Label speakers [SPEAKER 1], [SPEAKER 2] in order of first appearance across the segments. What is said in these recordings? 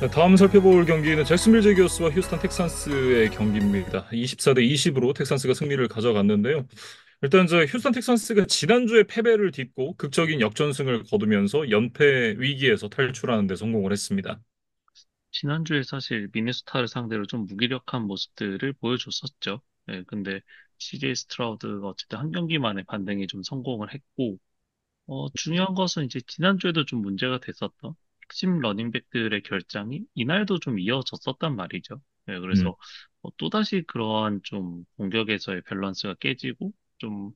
[SPEAKER 1] 네, 다음 살펴볼 경기는 잭슨빌 제기어스와 휴스턴 텍산스의 경기입니다. 24대 20으로 텍산스가 승리를 가져갔는데요. 일단 휴스턴 텍산스가 지난주에 패배를 딛고 극적인 역전승을 거두면서 연패 위기에서 탈출하는 데 성공을 했습니다.
[SPEAKER 2] 지난주에 사실 미네소타를 상대로 좀 무기력한 모습들을 보여줬었죠. 네, 근데 CJ 스트라우드가 어쨌든 한 경기 만에 반등에 좀 성공을 했고, 중요한 것은 이제 지난주에도 좀 문제가 됐었던 핵심 러닝백들의 결장이 이날도 좀 이어졌었단 말이죠. 네,
[SPEAKER 1] 음,
[SPEAKER 2] 그래서 또다시 그러한 좀 공격에서의 밸런스가 깨지고 좀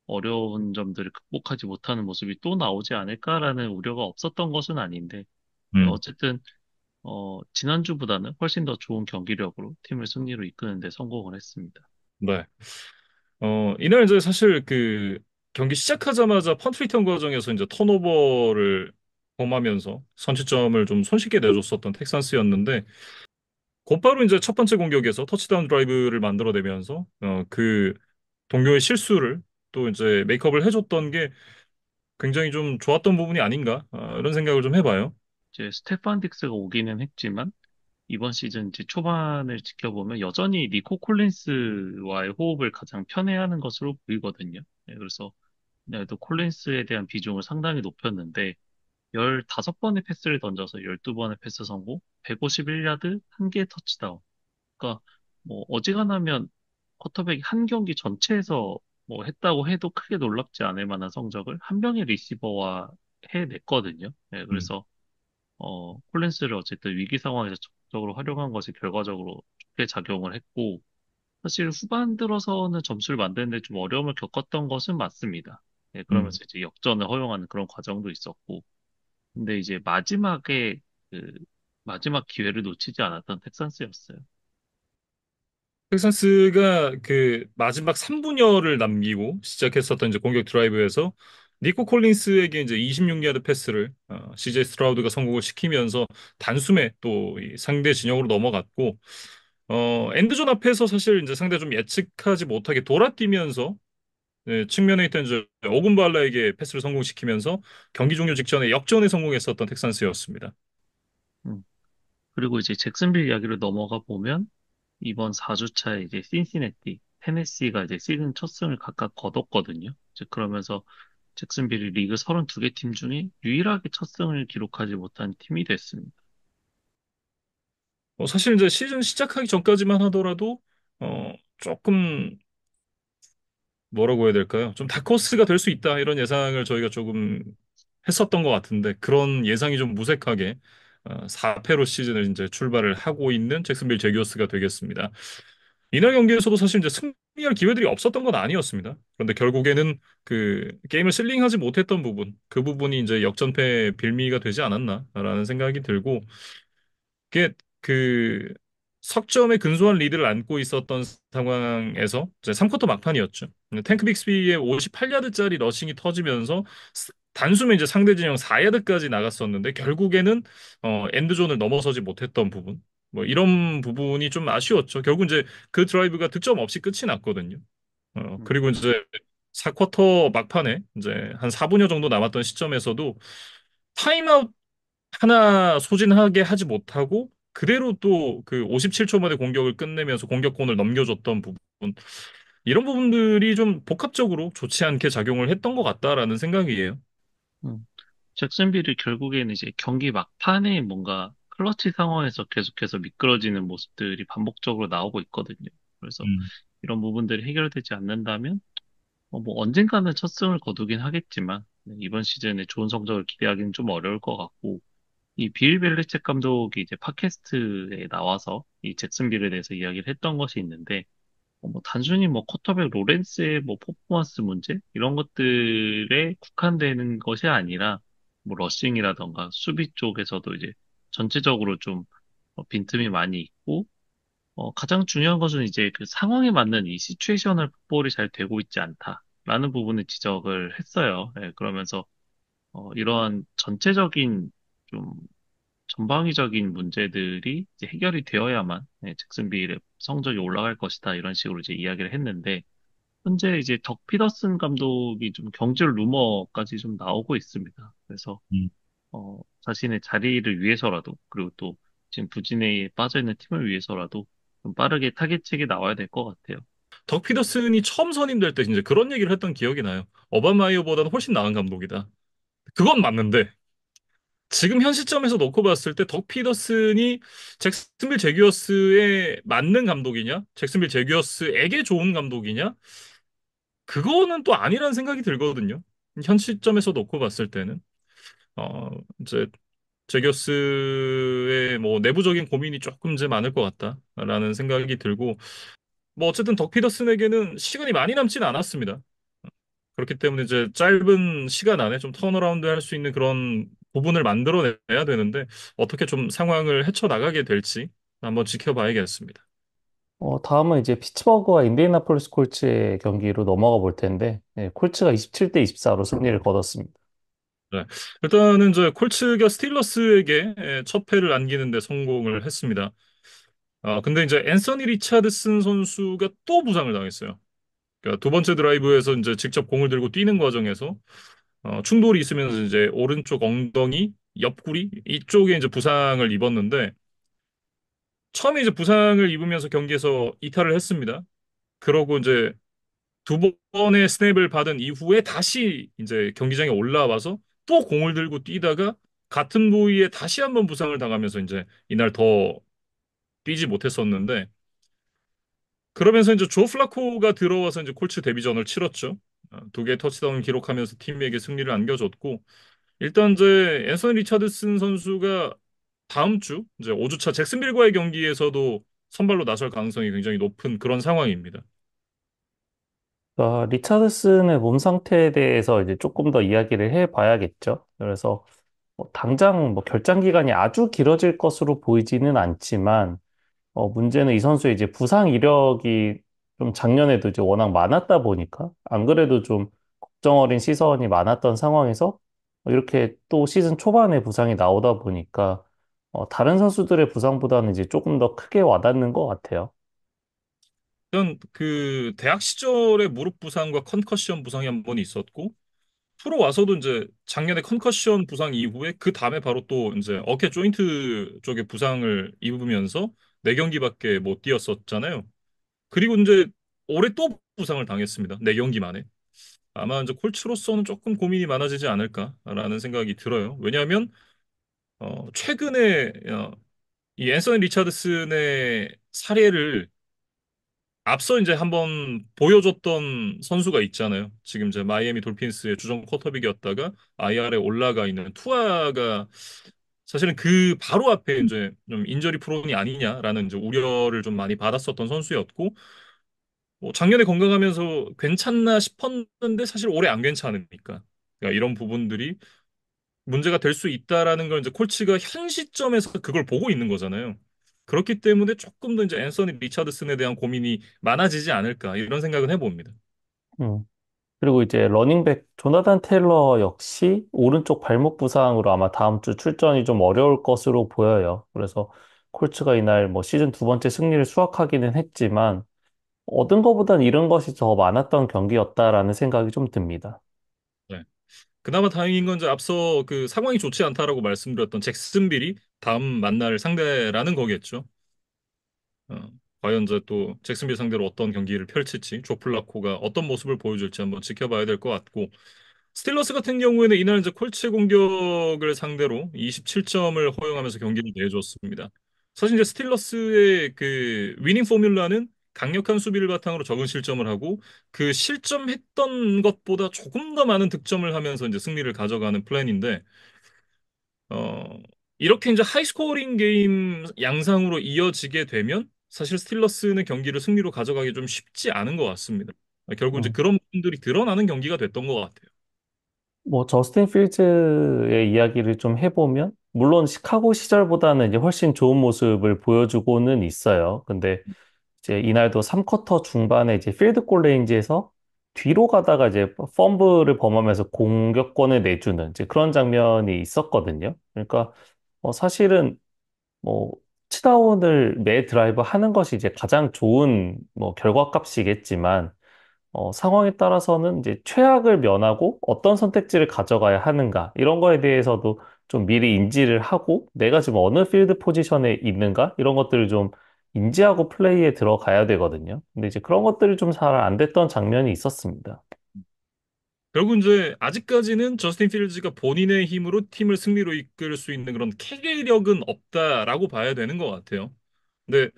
[SPEAKER 2] 어려운 점들을 극복하지 못하는 모습이 또 나오지 않을까라는 우려가 없었던 것은 아닌데,
[SPEAKER 1] 음,
[SPEAKER 2] 어쨌든 지난주보다는 훨씬 더 좋은 경기력으로 팀을 승리로 이끄는 데 성공을 했습니다.
[SPEAKER 1] 네. 이날 사실 경기 시작하자마자 펀트 리턴 과정에서 턴오버를 범하면서 선취점을 좀 손쉽게 내줬었던 텍산스였는데 곧바로 첫 번째 공격에서 터치다운 드라이브를 만들어내면서 동료의 실수를 또 메이크업을 해줬던 게 굉장히 좀 좋았던 부분이 아닌가 이런 생각을 좀 해봐요.
[SPEAKER 2] 이제 스테판 딕스가 오기는 했지만 이번 시즌 이제 초반을 지켜보면 여전히 니코 콜린스와의 호흡을 가장 편해하는 것으로 보이거든요. 네, 그래서 이날도 콜린스에 대한 비중을 상당히 높였는데 15번의 패스를 던져서 12번의 패스 성공, 151야드, 1개의 터치다운. 그러니까 뭐 어지간하면 쿼터백이 한 경기 전체에서 뭐 했다고 해도 크게 놀랍지 않을 만한 성적을 한 명의 리시버와 해냈거든요. 네,
[SPEAKER 1] 음,
[SPEAKER 2] 그래서 콜린스를 어쨌든 위기 상황에서 적극적으로 활용한 것이 결과적으로 좋게 작용을 했고 사실 후반 들어서는 점수를 만드는데 좀 어려움을 겪었던 것은 맞습니다. 네,
[SPEAKER 1] 음.
[SPEAKER 2] 그러면서 이제 역전을 허용하는 그런 과정도 있었고 근데 이제 그 마지막 기회를 놓치지 않았던 텍산스였어요.
[SPEAKER 1] 텍사스가 마지막 3분여를 남기고 시작했었던 공격 드라이브에서 니코 콜린스에게 26야드 패스를 CJ 스트라우드가 성공을 시키면서 단숨에 또 이 상대 진영으로 넘어갔고 엔드존 앞에서 사실 상대 좀 예측하지 못하게 돌아뛰면서 측면에 있던 오군발라에게 패스를 성공시키면서 경기 종료 직전에 역전에 성공했었던 텍산스였습니다.
[SPEAKER 2] 음. 그리고 이제 잭슨빌 이야기로 넘어가 보면 이번 4주차에 이제 신시내티, 테네시가 이제 시즌 첫 승을 각각 거뒀거든요. 이제 그러면서 잭슨빌이 리그 32개 팀 중에 유일하게 첫 승을 기록하지 못한 팀이 됐습니다.
[SPEAKER 1] 사실 시즌 시작하기 전까지만 하더라도 조금 뭐라고 해야 될까요? 좀 다크호스가 될 수 있다 이런 예상을 저희가 조금 했었던 것 같은데 그런 예상이 좀 무색하게 4패로 시즌을 출발을 하고 있는 잭슨빌 제기어스가 되겠습니다. 이날 경기에서도 사실 승리할 기회들이 없었던 건 아니었습니다. 그런데 결국에는 게임을 실링하지 못했던 부분, 그 부분이 역전패 빌미가 되지 않았나라는 생각이 들고 그게 석점의 근소한 리드를 안고 있었던 상황에서 이제 3쿼터 막판이었죠. 탱크 빅스비의 58야드짜리 러싱이 터지면서 단숨에 상대 진영 4야드까지 나갔었는데 결국에는 엔드존을 넘어서지 못했던 부분. 뭐 이런 부분이 좀 아쉬웠죠. 결국 그 드라이브가 득점 없이 끝이 났거든요.
[SPEAKER 2] 음,
[SPEAKER 1] 그리고 4쿼터 막판에 한 4분여 정도 남았던 시점에서도 타임아웃 하나 소진하게 하지 못하고 그대로 또 57초 만에 공격을 끝내면서 공격권을 넘겨줬던 부분 이런 부분들이 좀 복합적으로 좋지 않게 작용을 했던 것 같다라는 생각이에요.
[SPEAKER 2] 음. 잭슨빌이 결국에는 이제 경기 막판에 뭔가 클러치 상황에서 계속해서 미끄러지는 모습들이 반복적으로 나오고 있거든요. 그래서
[SPEAKER 1] 음,
[SPEAKER 2] 이런 부분들이 해결되지 않는다면 뭐 언젠가는 첫 승을 거두긴 하겠지만 네, 이번 시즌에 좋은 성적을 기대하기는 좀 어려울 것 같고 이 빌 벨리책 감독이 이제 팟캐스트에 나와서 이 잭슨빌에 대해서 이야기를 했던 것이 있는데 뭐 단순히 뭐 쿼터백 로렌스의 뭐 퍼포먼스 문제 이런 것들에 국한되는 것이 아니라 뭐 러싱이라던가 수비 쪽에서도 이제 전체적으로 좀 빈틈이 많이 있고 가장 중요한 것은 이제 그 상황에 맞는 이 시츄에이셔널 풋볼이 잘 되고 있지 않다라는 부분을 지적을 했어요. 예, 그러면서 이러한 전체적인 좀 전방위적인 문제들이 이제 해결이 되어야만 예, 잭슨빌의 성적이 올라갈 것이다 이런 식으로 이제 이야기를 했는데 현재 이제 덕 피더슨 감독이 좀 경질 루머까지 좀 나오고 있습니다. 그래서 자신의 자리를 위해서라도 그리고 또 지금 부진에 빠져 있는 팀을 위해서라도 좀 빠르게 타겟책이 나와야 될 것 같아요.
[SPEAKER 1] 덕 피더슨이 처음 선임될 때 이제 그런 얘기를 했던 기억이 나요. 어반 마이어보다는 훨씬 나은 감독이다. 그건 맞는데 지금 현 시점에서 놓고 봤을 때 덕 피더슨이 잭슨빌 제규어스에 맞는 감독이냐? 잭슨빌 제규어스에게 좋은 감독이냐? 그거는 또 아니라는 생각이 들거든요. 현 시점에서 놓고 봤을 때는 어 이제 제규어스의 뭐 내부적인 고민이 조금 이제 많을 것 같다라는 생각이 들고 뭐 어쨌든 덕 피더슨에게는 시간이 많이 남지는 않았습니다. 그렇기 때문에 이제 짧은 시간 안에 좀 턴어라운드 할 수 있는 그런 부분을 만들어내야 되는데 어떻게 좀 상황을 헤쳐나가게 될지 한번 지켜봐야겠습니다.
[SPEAKER 3] 다음은 이제 피츠버그와 인디애나폴리스 콜츠의 경기로 넘어가 볼 텐데, 네, 콜츠가 27대 24로 승리를 거뒀습니다.
[SPEAKER 1] 네. 일단은 이제 콜츠가 스틸러스에게 첫 패를 안기는데 성공을 했습니다. 근데 이제 앤서니 리차드슨 선수가 또 부상을 당했어요. 그러니까 두 번째 드라이브에서 이제 직접 공을 들고 뛰는 과정에서 충돌이 있으면서 이제 오른쪽 엉덩이, 옆구리 이쪽에 이제 부상을 입었는데 처음에 이제 부상을 입으면서 경기에서 이탈을 했습니다. 그러고 이제 두 번의 스냅을 받은 이후에 다시 이제 경기장에 올라와서 또 공을 들고 뛰다가 같은 부위에 다시 한번 부상을 당하면서 이제 이날 더 뛰지 못했었는데 그러면서 이제 조 플라코가 들어와서 이제 콜츠 데뷔전을 치렀죠. 두 개의 터치다운을 기록하면서 팀에게 승리를 안겨줬고 일단 이제 앤서니 리차드슨 선수가 다음 주 이제 5주차 잭슨빌과의 경기에서도 선발로 나설 가능성이 굉장히 높은 그런 상황입니다.
[SPEAKER 3] 리차드슨의 몸 상태에 대해서 이제 조금 더 이야기를 해봐야겠죠. 그래서 당장 뭐 결장 기간이 아주 길어질 것으로 보이지는 않지만, 문제는 이 선수의 이제 부상 이력이 좀 작년에도 이제 워낙 많았다 보니까, 안 그래도 좀 걱정 어린 시선이 많았던 상황에서 이렇게 또 시즌 초반에 부상이 나오다 보니까, 다른 선수들의 부상보다는 이제 조금 더 크게 와닿는 것 같아요.
[SPEAKER 1] 일단 그 대학 시절에 무릎 부상과 컨커션 부상이 한 번 있었고 프로 와서도 이제 작년에 컨커션 부상 이후에 그 다음에 바로 또 이제 어깨 조인트 쪽에 부상을 입으면서 네 경기밖에 못 뛰었었잖아요. 그리고 이제 올해 또 부상을 당했습니다. 네 경기 만에. 아마 이제 콜츠로서는 조금 고민이 많아지지 않을까라는 생각이 들어요. 왜냐하면 최근에 이 앤서니 리차드슨의 사례를 앞서 이제 한번 보여줬던 선수가 있잖아요. 지금 이제 마이애미 돌핀스의 주전 쿼터백이었다가 IR에 올라가 있는 투아가 사실은 그 바로 앞에 이제 좀 인저리 프론이 아니냐라는 이제 우려를 좀 많이 받았었던 선수였고 뭐 작년에 건강하면서 괜찮나 싶었는데 사실 올해 안 괜찮으니까 그러니까 이런 부분들이 문제가 될 수 있다라는 걸 이제 콜츠가 현 시점에서 그걸 보고 있는 거잖아요. 그렇기 때문에 조금 더 이제 앤서니 리차드슨에 대한 고민이 많아지지 않을까 이런 생각은 해봅니다.
[SPEAKER 3] 음. 그리고 이제 러닝백 조나단 테일러 역시 오른쪽 발목 부상으로 아마 다음 주 출전이 좀 어려울 것으로 보여요. 그래서 콜츠가 이날 뭐 시즌 두 번째 승리를 수확하기는 했지만 얻은 것보단 잃은 것이 더 많았던 경기였다라는 생각이 좀 듭니다.
[SPEAKER 1] 네. 그나마 다행인 건 이제 앞서 그 상황이 좋지 않다라고 말씀드렸던 잭슨빌이 다음 만날 상대라는 거겠죠. 어, 과연 이제 또 잭슨빌 상대로 어떤 경기를 펼칠지 조플라코가 어떤 모습을 보여줄지 한번 지켜봐야 될 것 같고 스틸러스 같은 경우에는 이날 이제 콜츠 공격을 상대로 27점을 허용하면서 경기를 내줬습니다. 사실 이제 스틸러스의 그 위닝 포뮬라는 강력한 수비를 바탕으로 적은 실점을 하고 그 실점했던 것보다 조금 더 많은 득점을 하면서 이제 승리를 가져가는 플랜인데 어, 이렇게 이제 하이스코어링 게임 양상으로 이어지게 되면 사실 스틸러스는 경기를 승리로 가져가기 좀 쉽지 않은 것 같습니다. 결국 이제
[SPEAKER 3] 음.
[SPEAKER 1] 그런 부분들이 드러나는 경기가 됐던 것 같아요.
[SPEAKER 3] 뭐 저스틴 필즈의 이야기를 좀 해보면 물론 시카고 시절보다는 이제 훨씬 좋은 모습을 보여주고는 있어요. 근데 이제 이날도 3쿼터 중반에 이제 필드골 레인지에서 뒤로 가다가 이제 펌블을 범하면서 공격권을 내주는 이제 그런 장면이 있었거든요. 그러니까 사실은 뭐 치다운을 매 드라이브 하는 것이 이제 가장 좋은 뭐 결과값이겠지만 상황에 따라서는 이제 최악을 면하고 어떤 선택지를 가져가야 하는가 이런 거에 대해서도 좀 미리 인지를 하고 내가 지금 어느 필드 포지션에 있는가 이런 것들을 좀 인지하고 플레이에 들어가야 되거든요. 근데 이제 그런 것들이 좀 잘 안 됐던 장면이 있었습니다.
[SPEAKER 1] 결국 이제 아직까지는 저스틴 필즈가 본인의 힘으로 팀을 승리로 이끌 수 있는 그런 캐리력은 없다라고 봐야 되는 것 같아요. 근데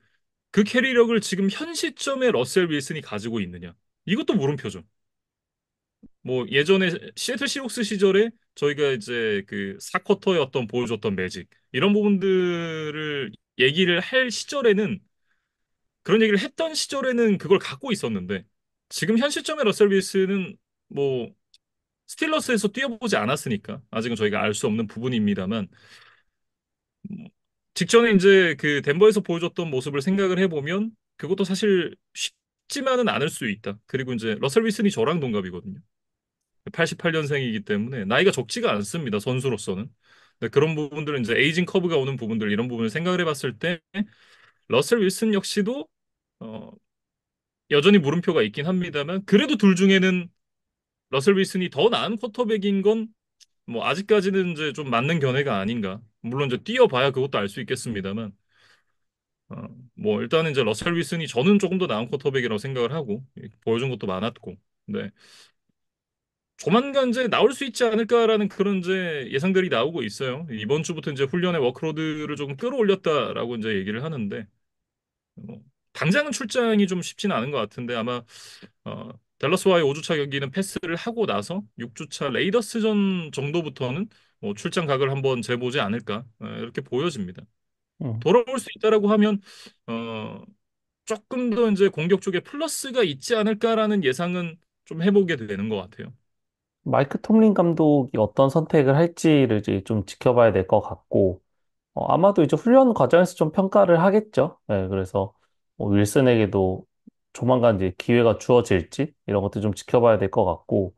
[SPEAKER 1] 그 캐리력을 지금 현 시점에 러셀 윌슨이 가지고 있느냐? 이것도 물음표죠. 뭐 예전에 시애틀 시록스 시절에 저희가 이제 그 4쿼터의 어떤 보여줬던 매직 이런 부분들을 얘기를 할 시절에는 그런 얘기를 했던 시절에는 그걸 갖고 있었는데 지금 현 시점에 러셀 윌슨은 뭐 스틸러스에서 뛰어보지 않았으니까 아직은 저희가 알 수 없는 부분입니다만 뭐 직전에 이제 그 덴버에서 보여줬던 모습을 생각을 해보면 그것도 사실 쉽지만은 않을 수 있다. 그리고 이제 러셀 윌슨이 저랑 동갑이거든요. 88년생이기 때문에 나이가 적지가 않습니다. 선수로서는. 근데 그런 부분들은 이제 에이징 커브가 오는 부분들 이런 부분을 생각을 해봤을 때 러셀 윌슨 역시도 어, 여전히 물음표가 있긴 합니다만 그래도 둘 중에는 러셀 윌슨이 더 나은 쿼터백인 건 뭐 아직까지는 이제 좀 맞는 견해가 아닌가. 물론 이제 뛰어봐야 그것도 알 수 있겠습니다만 어, 뭐 일단은 이제 러셀 윌슨이 저는 조금 더 나은 쿼터백이라고 생각을 하고 보여준 것도 많았고. 근데 조만간 이제 나올 수 있지 않을까라는 그런 이제 예상들이 나오고 있어요. 이번 주부터 이제 훈련의 워크로드를 조금 끌어올렸다라고 이제 얘기를 하는데 뭐 당장은 출장이 좀 쉽지는 않은 것 같은데 아마 댈러스와의 5주차 경기는 패스를 하고 나서 6주차 레이더스전 정도부터는 뭐 출장 각을 한번 재보지 않을까 이렇게 보여집니다.
[SPEAKER 3] 음.
[SPEAKER 1] 돌아올 수 있다라고 하면 어, 조금 더 이제 공격 쪽에 플러스가 있지 않을까라는 예상은 좀 해보게 되는 것 같아요.
[SPEAKER 3] 마이크 톰린 감독이 어떤 선택을 할지를 이제 좀 지켜봐야 될 것 같고, 아마도 이제 훈련 과정에서 좀 평가를 하겠죠. 네, 그래서 뭐 윌슨에게도 조만간 이제 기회가 주어질지 이런 것도 좀 지켜봐야 될 것 같고,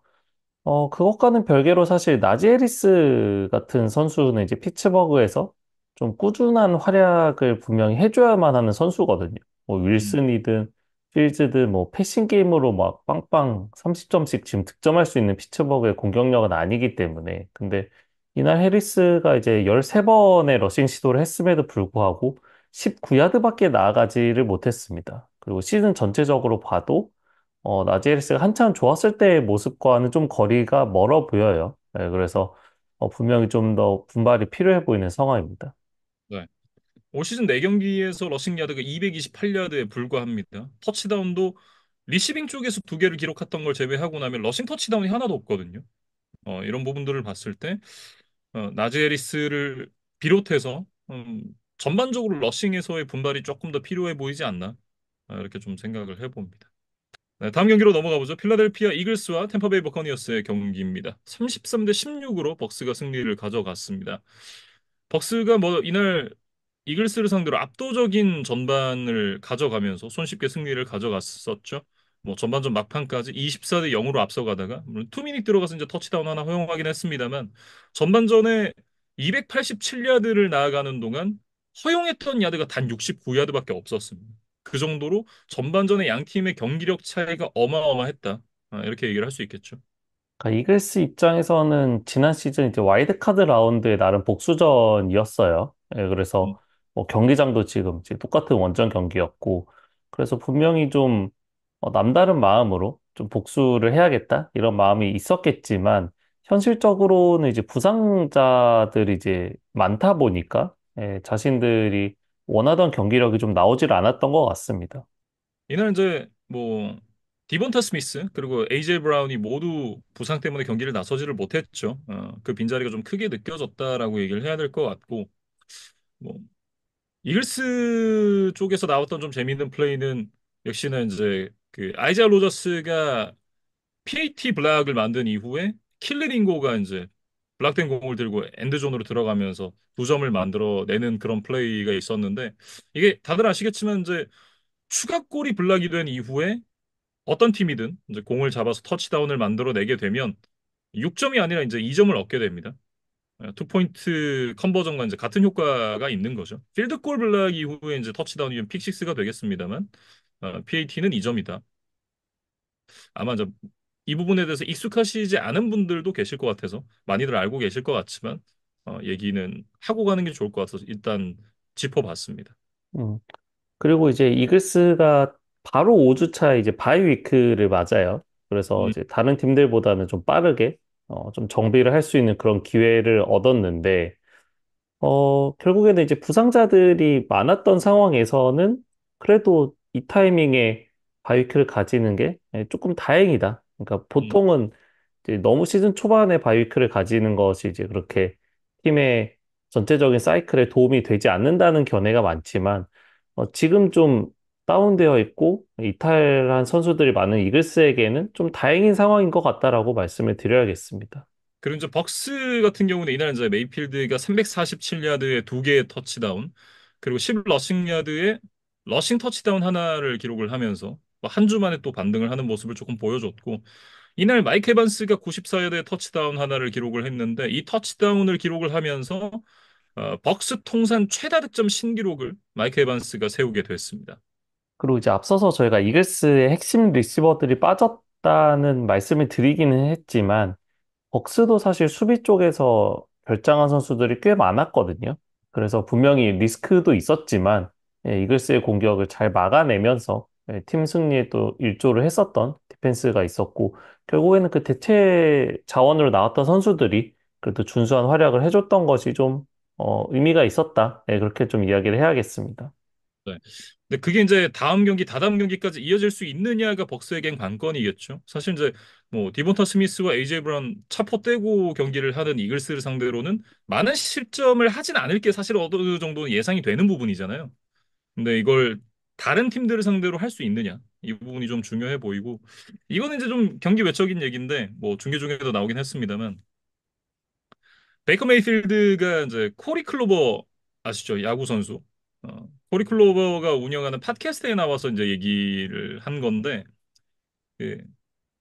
[SPEAKER 3] 그것과는 별개로 사실 나지 해리스 같은 선수는 이제 피츠버그에서 좀 꾸준한 활약을 분명히 해줘야만 하는 선수거든요. 뭐
[SPEAKER 1] 음,
[SPEAKER 3] 윌슨이든 필즈든 뭐 패싱 게임으로 막 빵빵 30점씩 지금 득점할 수 있는 피츠버그의 공격력은 아니기 때문에. 근데 이날 해리스가 이제 13번의 러싱 시도를 했음에도 불구하고 19야드밖에 나아가지를 못했습니다. 그리고 시즌 전체적으로 봐도 나지에리스가 한참 좋았을 때의 모습과는 좀 거리가 멀어 보여요. 네, 그래서 분명히 좀 더 분발이 필요해 보이는 상황입니다.
[SPEAKER 1] 네. 올 시즌 4경기에서 러싱 야드가 228야드에 불과합니다. 터치다운도 리시빙 쪽에서 2개를 기록했던 걸 제외하고 나면 러싱 터치다운이 하나도 없거든요. 이런 부분들을 봤을 때 나즈에리스를 비롯해서 전반적으로 러싱에서의 분발이 조금 더 필요해 보이지 않나 이렇게 좀 생각을 해봅니다. 네, 다음 경기로 넘어가 보죠. 필라델피아 이글스와 템파베이 버커니어스의 경기입니다. 33대 16으로 벅스가 승리를 가져갔습니다. 벅스가 뭐 이날 이글스를 상대로 압도적인 전반을 가져가면서 손쉽게 승리를 가져갔었죠. 뭐 전반전 막판까지 24대 0으로 앞서가다가 물론 투미닉 들어가서 이제 터치다운 하나 허용하긴 했습니다만 전반전에 287야드를 나아가는 동안 허용했던 야드가 단 69야드밖에 없었습니다. 그 정도로 전반전에 양 팀의 경기력 차이가 어마어마했다. 이렇게 얘기를 할 수 있겠죠.
[SPEAKER 3] 그러니까 이글스 입장에서는 지난 시즌 이제 와일드카드 라운드에 나름 복수전이었어요. 예, 그래서
[SPEAKER 1] 음,
[SPEAKER 3] 뭐 경기장도 지금 이제 똑같은 원정 경기였고, 그래서 분명히 좀 남다른 마음으로 좀 복수를 해야겠다 이런 마음이 있었겠지만 현실적으로는 이제 부상자들이 이제 많다 보니까 자신들이 원하던 경기력이 좀 나오질 않았던 것 같습니다.
[SPEAKER 1] 이날 이제 뭐 디본타 스미스 그리고 에이제 브라운이 모두 부상 때문에 경기를 나서지를 못했죠. 그 빈자리가 좀 크게 느껴졌다라고 얘기를 해야 될 것 같고 뭐 이글스 쪽에서 나왔던 좀 재미있는 플레이는 역시나 이제 그 아이자 로저스가 PAT 블락을 만든 이후에 킬리링고가 이제 블락된 공을 들고 엔드존으로 들어가면서 2점을 만들어내는 그런 플레이가 있었는데 이게 다들 아시겠지만 이제 추가골이 블락이 된 이후에 어떤 팀이든 이제 공을 잡아서 터치다운을 만들어내게 되면 6점이 아니라 이제 2점을 얻게 됩니다. 투포인트 컨버전과 이제 같은 효과가 있는 거죠. 필드골 블락 이후에 이제 터치다운이면 픽식스가 되겠습니다만 PAT는 2점이다. 아마 이제 이 부분에 대해서 익숙하시지 않은 분들도 계실 것 같아서 많이들 알고 계실 것 같지만 얘기는 하고 가는 게 좋을 것 같아서 일단 짚어봤습니다.
[SPEAKER 3] 음. 그리고 이제 이글스가 바로 5주차 이제 바이 위크를 맞아요. 그래서
[SPEAKER 1] 음,
[SPEAKER 3] 이제 다른 팀들보다는 좀 빠르게 좀 정비를 할 수 있는 그런 기회를 얻었는데 결국에는 이제 부상자들이 많았던 상황에서는 그래도 이 타이밍에 바이위크를 가지는 게 조금 다행이다. 그러니까
[SPEAKER 1] 음.
[SPEAKER 3] 보통은 이제 너무 시즌 초반에 바이위크를 가지는 것이 이제 그렇게 팀의 전체적인 사이클에 도움이 되지 않는다는 견해가 많지만 지금 좀 다운되어 있고 이탈한 선수들이 많은 이글스에게는 좀 다행인 상황인 것 같다라고 말씀을 드려야겠습니다.
[SPEAKER 1] 그리고 이제 벅스 같은 경우는 이날 이제 메이필드가 347야드에 두 개의 터치다운, 그리고 10 러싱 야드에 러싱 터치다운 하나를 기록을 하면서 한 주 만에 또 반등을 하는 모습을 조금 보여줬고, 이날 마이크 에반스가 94야드에 터치다운 하나를 기록을 했는데, 이 터치다운을 기록을 하면서 벅스 통산 최다 득점 신기록을 마이크 에반스가 세우게 됐습니다.
[SPEAKER 3] 그리고 이제 앞서서 저희가 이글스의 핵심 리시버들이 빠졌다는 말씀을 드리기는 했지만 벅스도 사실 수비 쪽에서 결장한 선수들이 꽤 많았거든요. 그래서 분명히 리스크도 있었지만 이글스의 공격을 잘 막아내면서 팀 승리에 또 일조를 했었던 디펜스가 있었고 결국에는 그 대체 자원으로 나왔던 선수들이 그래도 준수한 활약을 해줬던 것이 좀 의미가 있었다. 그렇게 좀 이야기를 해야겠습니다.
[SPEAKER 1] 네. 근데 그게 이제 다음 경기, 다다음 경기까지 이어질 수 있느냐가 벅스에겐 관건이겠죠. 사실 이제 뭐 디본타 스미스와 에이제이 브라운 차포 떼고 경기를 하는 이글스를 상대로는 많은 실점을 하진 않을 게 사실 어느 정도는 예상이 되는 부분이잖아요. 근데 이걸 다른 팀들을 상대로 할 수 있느냐, 이 부분이 좀 중요해 보이고, 이거는 이제 좀 경기 외적인 얘기인데 뭐 중계 중에도 나오긴 했습니다만, 베이커 메이필드가 이제 코리 클로버 아시죠? 야구 선수. 코리 클로버가 운영하는 팟캐스트에 나와서 이제 얘기를 한 건데, 그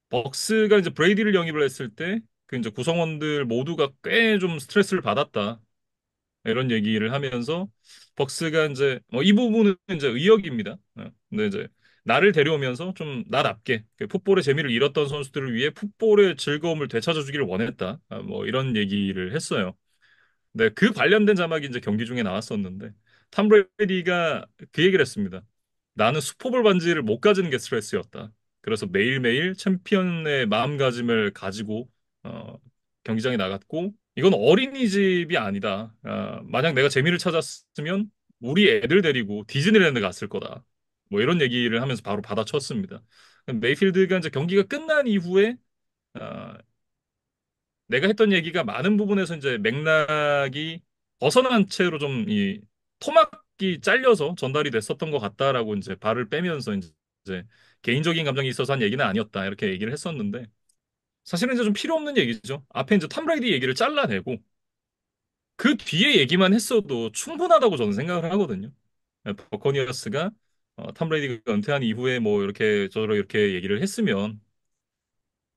[SPEAKER 1] 벅스가 이제 브레이디를 영입을 했을 때 그 이제 구성원들 모두가 꽤 좀 스트레스를 받았다. 이런 얘기를 하면서 벅스가 이제 이 부분은 이제 의역입니다. 근데 이제 나를 데려오면서 좀 나답게 그 풋볼의 재미를 잃었던 선수들을 위해 풋볼의 즐거움을 되찾아 주기를 원했다. 뭐 이런 얘기를 했어요. 네, 그 관련된 자막이 이제 경기 중에 나왔었는데 탐 브레이디가 그 얘기를 했습니다. 나는 슈퍼볼 반지를 못 가지는 게 스트레스였다. 그래서 매일매일 챔피언의 마음가짐을 가지고 어, 경기장에 나갔고 이건 어린이집이 아니다. 만약 내가 재미를 찾았으면 우리 애들 데리고 디즈니랜드 갔을 거다. 뭐 이런 얘기를 하면서 바로 받아쳤습니다. 메이필드가 이제 경기가 끝난 이후에 어, 내가 했던 얘기가 많은 부분에서 이제 맥락이 벗어난 채로 좀 이 토막이 잘려서 전달이 됐었던 것 같다라고 이제 발을 빼면서 이제 개인적인 감정이 있어서 한 얘기는 아니었다 이렇게 얘기를 했었는데 사실은 이제 좀 필요 없는 얘기죠. 앞에 이제 탐 브레이디 얘기를 잘라내고 그 뒤에 얘기만 했어도 충분하다고 저는 생각을 하거든요. 버커니어스가 탐 브레이디가 은퇴한 이후에 뭐 이렇게 저렇게 이렇게 얘기를 했으면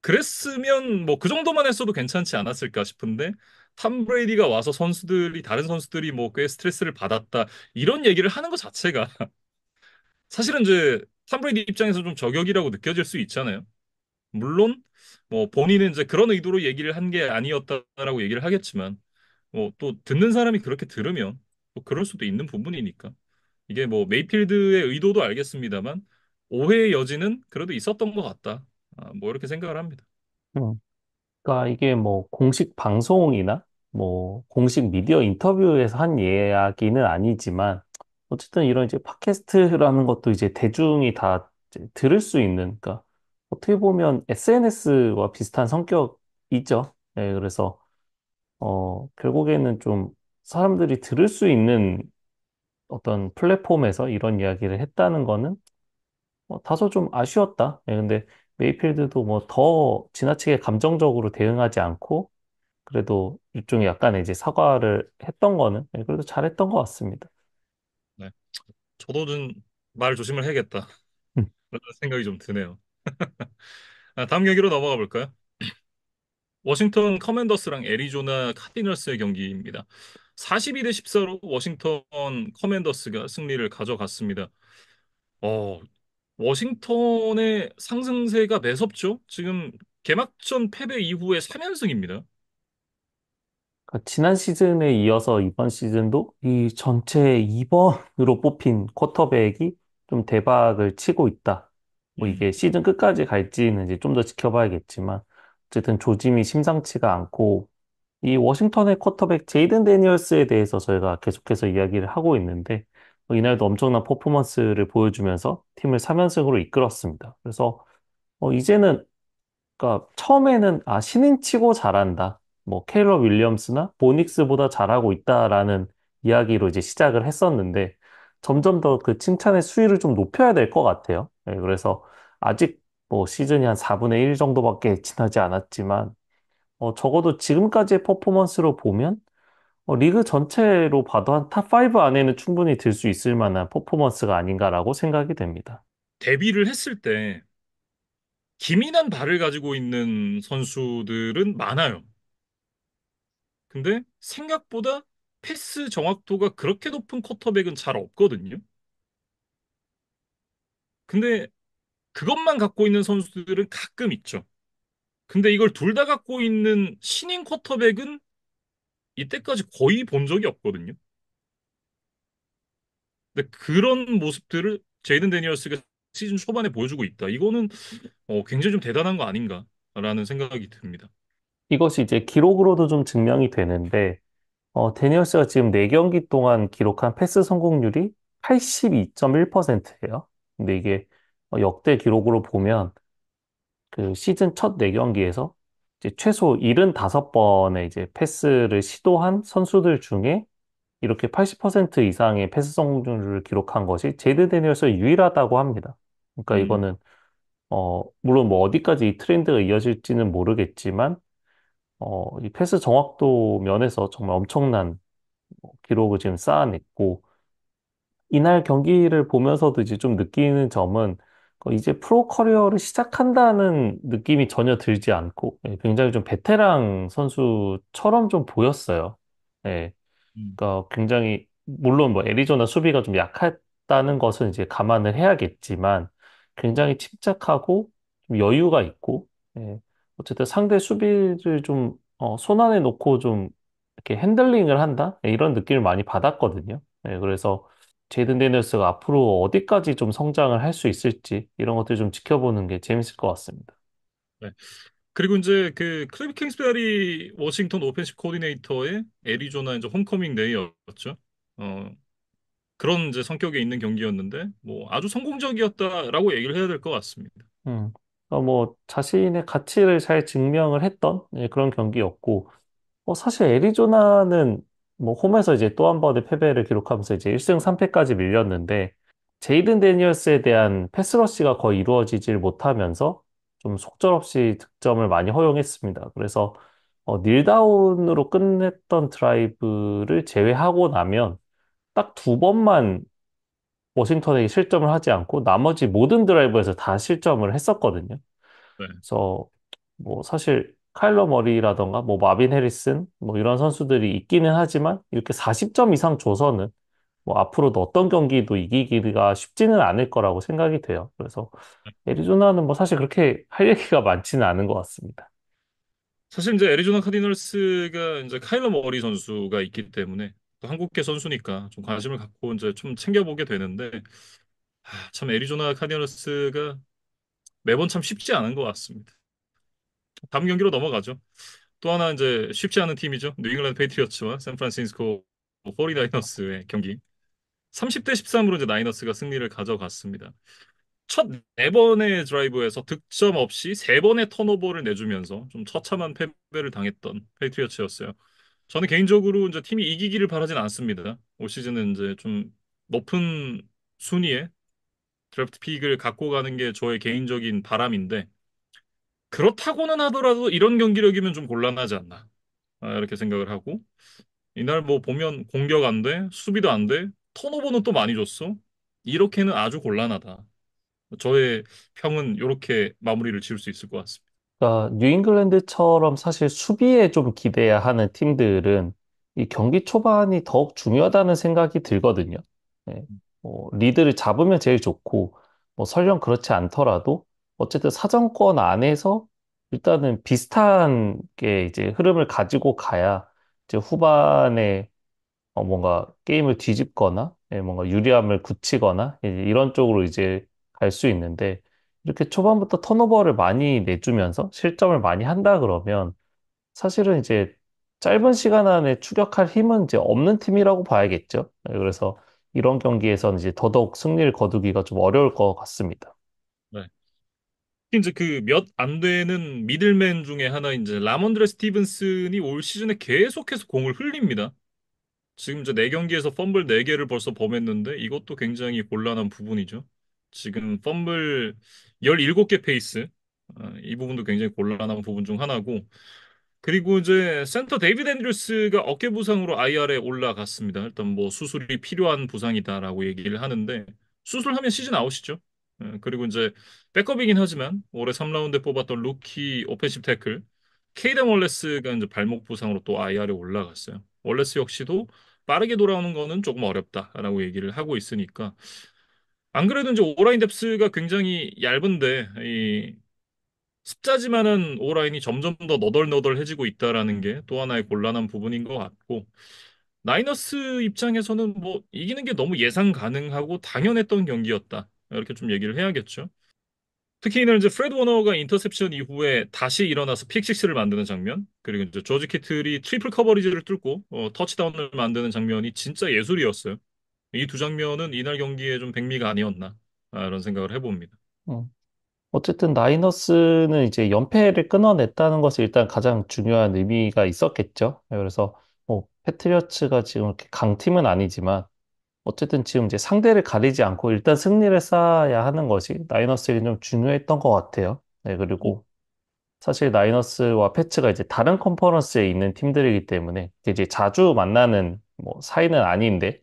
[SPEAKER 1] 그랬으면 뭐 그 정도만 했어도 괜찮지 않았을까 싶은데 탐 브레이디가 와서 선수들이 다른 선수들이 뭐 꽤 스트레스를 받았다 이런 얘기를 하는 것 자체가 사실은 이제 탐 브레이디 입장에서 좀 저격이라고 느껴질 수 있잖아요. 물론 뭐 본인은 이제 그런 의도로 얘기를 한 게 아니었다라고 얘기를 하겠지만 뭐 또 듣는 사람이 그렇게 들으면 또 그럴 수도 있는 부분이니까 이게 뭐 메이필드의 의도도 알겠습니다만 오해의 여지는 그래도 있었던 것 같다. 뭐 이렇게 생각을 합니다.
[SPEAKER 3] 그러니까 이게 뭐 공식 방송이나 뭐 공식 미디어 인터뷰에서 한 이야기는 아니지만 어쨌든 이런 이제 팟캐스트라는 것도 이제 대중이 다 이제 들을 수 있는 그러니까 어떻게 보면 SNS와 비슷한 성격이죠. 네, 그래서 결국에는 좀 사람들이 들을 수 있는 어떤 플랫폼에서 이런 이야기를 했다는 거는 다소 좀 아쉬웠다. 예, 근데 메이필드도 뭐 더 지나치게 감정적으로 대응하지 않고 그래도 일종의 약간의 이제 사과를 했던 거는 그래도 잘했던 것 같습니다.
[SPEAKER 1] 네. 저도 좀 말 조심을 해야겠다.
[SPEAKER 3] 음.
[SPEAKER 1] 그런 생각이 좀 드네요. 다음 경기로 넘어가 볼까요? 워싱턴 커맨더스랑 애리조나 카디널스의 경기입니다. 42대 14로 워싱턴 커맨더스가 승리를 가져갔습니다. 어, 워싱턴의 상승세가 매섭죠? 지금 개막전 패배 이후에 3연승입니다.
[SPEAKER 3] 그러니까 지난 시즌에 이어서 이번 시즌도 이 전체 2번으로 뽑힌 쿼터백이 좀 대박을 치고 있다. 뭐 이게
[SPEAKER 1] 음,
[SPEAKER 3] 시즌 끝까지 갈지는 이제 좀 더 지켜봐야겠지만 어쨌든 조짐이 심상치가 않고 이 워싱턴의 쿼터백 제이든 데니얼스에 대해서 저희가 계속해서 이야기를 하고 있는데 이날도 엄청난 퍼포먼스를 보여주면서 팀을 3연승으로 이끌었습니다. 그래서 이제는 그러니까 처음에는 신인 치고 잘한다. 뭐 케일러 윌리엄스나 보닉스보다 잘하고 있다라는 이야기로 이제 시작을 했었는데 점점 더 그 칭찬의 수위를 좀 높여야 될 것 같아요. 예, 그래서 아직 뭐 시즌이 한 4분의 1 정도밖에 지나지 않았지만 적어도 지금까지의 퍼포먼스로 보면 리그 전체로 봐도 한 탑5 안에는 충분히 들 수 있을 만한 퍼포먼스가 아닌가라고 생각이 됩니다.
[SPEAKER 1] 데뷔를 했을 때 기민한 발을 가지고 있는 선수들은 많아요. 근데 생각보다 패스 정확도가 그렇게 높은 쿼터백은 잘 없거든요. 근데 그것만 갖고 있는 선수들은 가끔 있죠. 근데 이걸 둘 다 갖고 있는 신인 쿼터백은 이때까지 거의 본 적이 없거든요. 근데 그런 모습들을 제이든 데니얼스가 시즌 초반에 보여주고 있다. 이거는 굉장히 좀 대단한 거 아닌가라는 생각이 듭니다.
[SPEAKER 3] 이것이 이제 기록으로도 좀 증명이 되는데 데니얼스가 지금 4경기 동안 기록한 패스 성공률이 82.1%예요. 근데 이게 역대 기록으로 보면 그 시즌 첫 4경기에서 이제 최소 75번의 이제 패스를 시도한 선수들 중에 이렇게 80% 이상의 패스 성공률을 기록한 것이 제드 데니얼스가 유일하다고 합니다. 그러니까
[SPEAKER 1] 음,
[SPEAKER 3] 이거는 물론 뭐 어디까지 이 트렌드가 이어질지는 모르겠지만 이 패스 정확도 면에서 정말 엄청난 기록을 지금 쌓아냈고, 이날 경기를 보면서도 이제 좀 느끼는 점은 이제 프로 커리어를 시작한다는 느낌이 전혀 들지 않고 굉장히 좀 베테랑 선수처럼 좀 보였어요. 예.
[SPEAKER 1] 음,
[SPEAKER 3] 그러니까 굉장히 물론 뭐 애리조나 수비가 좀 약했다는 것은 이제 감안을 해야겠지만 굉장히 침착하고 좀 여유가 있고 예. 어쨌든 상대 수비를 좀 손안에 놓고 좀 이렇게 핸들링을 한다 이런 느낌을 많이 받았거든요. 예. 그래서 제이든 데니얼스가 앞으로 어디까지 좀 성장을 할 수 있을지 이런 것들 좀 지켜보는 게 재밌을 것 같습니다.
[SPEAKER 1] 네. 그리고 이제 그 클리브 킹스베리 워싱턴 오펜시브 코디네이터의 애리조나 이제 홈커밍 데이였죠. 어, 그런 이제 성격에 있는 경기였는데 뭐 아주 성공적이었다라고 얘기를 해야 될 것 같습니다.
[SPEAKER 3] 뭐 자신의 가치를 잘 증명을 했던 그런 경기였고 사실 애리조나는 뭐 홈에서 이제 또 한 번의 패배를 기록하면서 이제 1승 3패까지 밀렸는데 제이든 데니얼스에 대한 패스러시가 거의 이루어지질 못하면서 좀 속절없이 득점을 많이 허용했습니다. 그래서 닐다운으로 끝냈던 드라이브를 제외하고 나면 딱 2번만 워싱턴에게 실점을 하지 않고 나머지 모든 드라이브에서 다 실점을 했었거든요.
[SPEAKER 1] 네.
[SPEAKER 3] 그래서 뭐 사실 카일러 머리라던가 뭐 마빈 해리슨 뭐 이런 선수들이 있기는 하지만 이렇게 40점 이상 줘서는 뭐 앞으로도 어떤 경기도 이기기가 쉽지는 않을 거라고 생각이 돼요. 그래서 애리조나는 뭐 사실 그렇게 할 얘기가 많지는 않은 것 같습니다.
[SPEAKER 1] 사실 이제 애리조나 카디널스가 이제 카일러 머리 선수가 있기 때문에 또 한국계 선수니까 좀 관심을 갖고 이제 좀 챙겨보게 되는데 참 애리조나 카디널스가 매번 참 쉽지 않은 것 같습니다. 다음 경기로 넘어가죠. 또 하나 이제 쉽지 않은 팀이죠. 뉴잉글랜드 페이트리어츠와 샌프란시스코 49어스의 경기. 30대 13으로 이제 나이너스가 승리를 가져갔습니다. 첫 네 번의 드라이브에서 득점 없이 세 번의 턴오버를 내주면서 좀 처참한 패배를 당했던 페이트리어츠였어요. 저는 개인적으로 이제 팀이 이기기를 바라진 않습니다. 올 시즌은 이제 좀 높은 순위의 드래프트 픽을 갖고 가는 게 저의 개인적인 바람인데 그렇다고는 하더라도 이런 경기력이면 좀 곤란하지 않나 이렇게 생각을 하고 이날 뭐 보면 공격 안 돼, 수비도 안 돼, 턴오버는 또 많이 줬어. 이렇게는 아주 곤란하다. 저의 평은 이렇게 마무리를 지을 수 있을 것 같습니다.
[SPEAKER 3] 그러니까 뉴잉글랜드처럼 사실 수비에 좀 기대야 하는 팀들은 이 경기 초반이 더욱 중요하다는 생각이 들거든요. 네. 리드를 잡으면 제일 좋고, 뭐 설령 그렇지 않더라도 어쨌든 사정권 안에서 일단은 비슷한 게 이제 흐름을 가지고 가야 이제 후반에 뭔가 게임을 뒤집거나 뭔가 유리함을 굳히거나 이런 쪽으로 이제 갈 수 있는데 이렇게 초반부터 턴오버를 많이 내주면서 실점을 많이 한다 그러면 사실은 이제 짧은 시간 안에 추격할 힘은 이제 없는 팀이라고 봐야겠죠. 그래서 이런 경기에서는 이제 더더욱 승리를 거두기가 좀 어려울 것 같습니다.
[SPEAKER 1] 네. 이제 그 몇 안 되는 미들맨 중에 하나 이제 라몬드레 스티븐슨이 올 시즌에 계속해서 공을 흘립니다. 지금 이제 4경기에서 펌블 4개를 벌써 범했는데 이것도 굉장히 곤란한 부분이죠. 지금 펌블 17개 페이스. 이 부분도 굉장히 곤란한 부분 중 하나고. 그리고 이제 센터 데이비드 앤드루스가 어깨 부상으로 IR에 올라갔습니다. 일단 뭐 수술이 필요한 부상이다라고 얘기를 하는데 수술하면 시즌 아웃이죠. 그리고 이제 백업이긴 하지만 올해 3라운드에 뽑았던 루키 오펜시브 태클 케이든 월레스가 이제 발목 부상으로 또 IR에 올라갔어요. 월레스 역시도 빠르게 돌아오는 거는 조금 어렵다라고 얘기를 하고 있으니까 안 그래도 이제 오라인 뎁스가 굉장히 얇은데 이 습자지만은 오라인이 점점 더 너덜너덜해지고 있다라는 게 또 하나의 곤란한 부분인 것 같고 나이너스 입장에서는 뭐 이기는 게 너무 예상 가능하고 당연했던 경기였다 이렇게 좀 얘기를 해야겠죠. 특히 이날 이제 프레드 워너가 인터셉션 이후에 다시 일어나서 픽식스를 만드는 장면 그리고 이제 조지 키틀이 트리플 커버리지를 뚫고 터치다운을 만드는 장면이 진짜 예술이었어요. 이 두 장면은 이날 경기에 좀 백미가 아니었나 이런 생각을 해봅니다.
[SPEAKER 3] 음. 어쨌든 나이너스는 이제 연패를 끊어냈다는 것이 일단 가장 중요한 의미가 있었겠죠. 그래서 뭐 패트리어츠가 지금 이렇게 강팀은 아니지만 어쨌든 지금 이제 상대를 가리지 않고 일단 승리를 쌓아야 하는 것이 나이너스에게 좀 중요했던 것 같아요. 네, 그리고 사실 나이너스와 패츠가 이제 다른 컨퍼런스에 있는 팀들이기 때문에 이제 자주 만나는 뭐 사이는 아닌데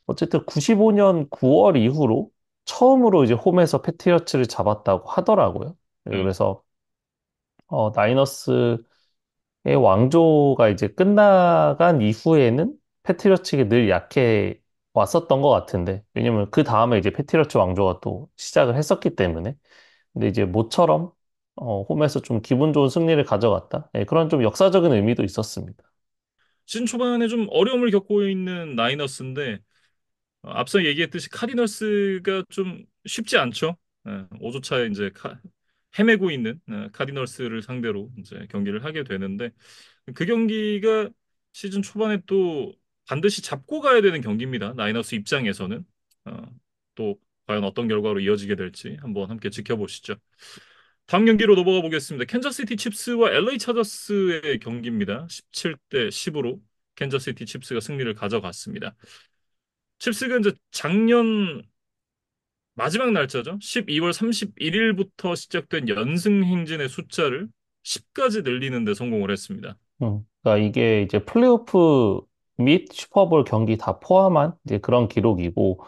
[SPEAKER 3] 어쨌든 95년 9월 이후로 처음으로 이제 홈에서 패트리어츠를 잡았다고 하더라고요. 네,
[SPEAKER 1] 네.
[SPEAKER 3] 그래서 나이너스의 왕조가 이제 끝나간 이후에는 패트리어츠에게 늘 약해 왔었던 것 같은데 왜냐면 그 다음에 이제 패트리어츠 왕조가 또 시작을 했었기 때문에 근데 이제 모처럼 홈에서 좀 기분 좋은 승리를 가져갔다. 예, 그런 좀 역사적인 의미도 있었습니다.
[SPEAKER 1] 시즌 초반에 좀 어려움을 겪고 있는 나이너스인데 앞서 얘기했듯이 카디널스가 좀 쉽지 않죠. 5조차에 이제 헤매고 있는 카디널스를 상대로 이제 경기를 하게 되는데 그 경기가 시즌 초반에 또 반드시 잡고 가야 되는 경기입니다. 나이너스 입장에서는 또 과연 어떤 결과로 이어지게 될지 한번 함께 지켜보시죠. 다음 경기로 넘어가 보겠습니다. 캔자스시티 칩스와 LA 차저스의 경기입니다. 17대 10으로 캔자스시티 칩스가 승리를 가져갔습니다. 칩스가 이제 작년 마지막 날짜죠. 12월 31일부터 시작된 연승 행진의 숫자를 10까지 늘리는 데 성공을 했습니다.
[SPEAKER 3] 그러니까 이게 이제 플레이오프 및 슈퍼볼 경기 다 포함한 이제 그런 기록이고,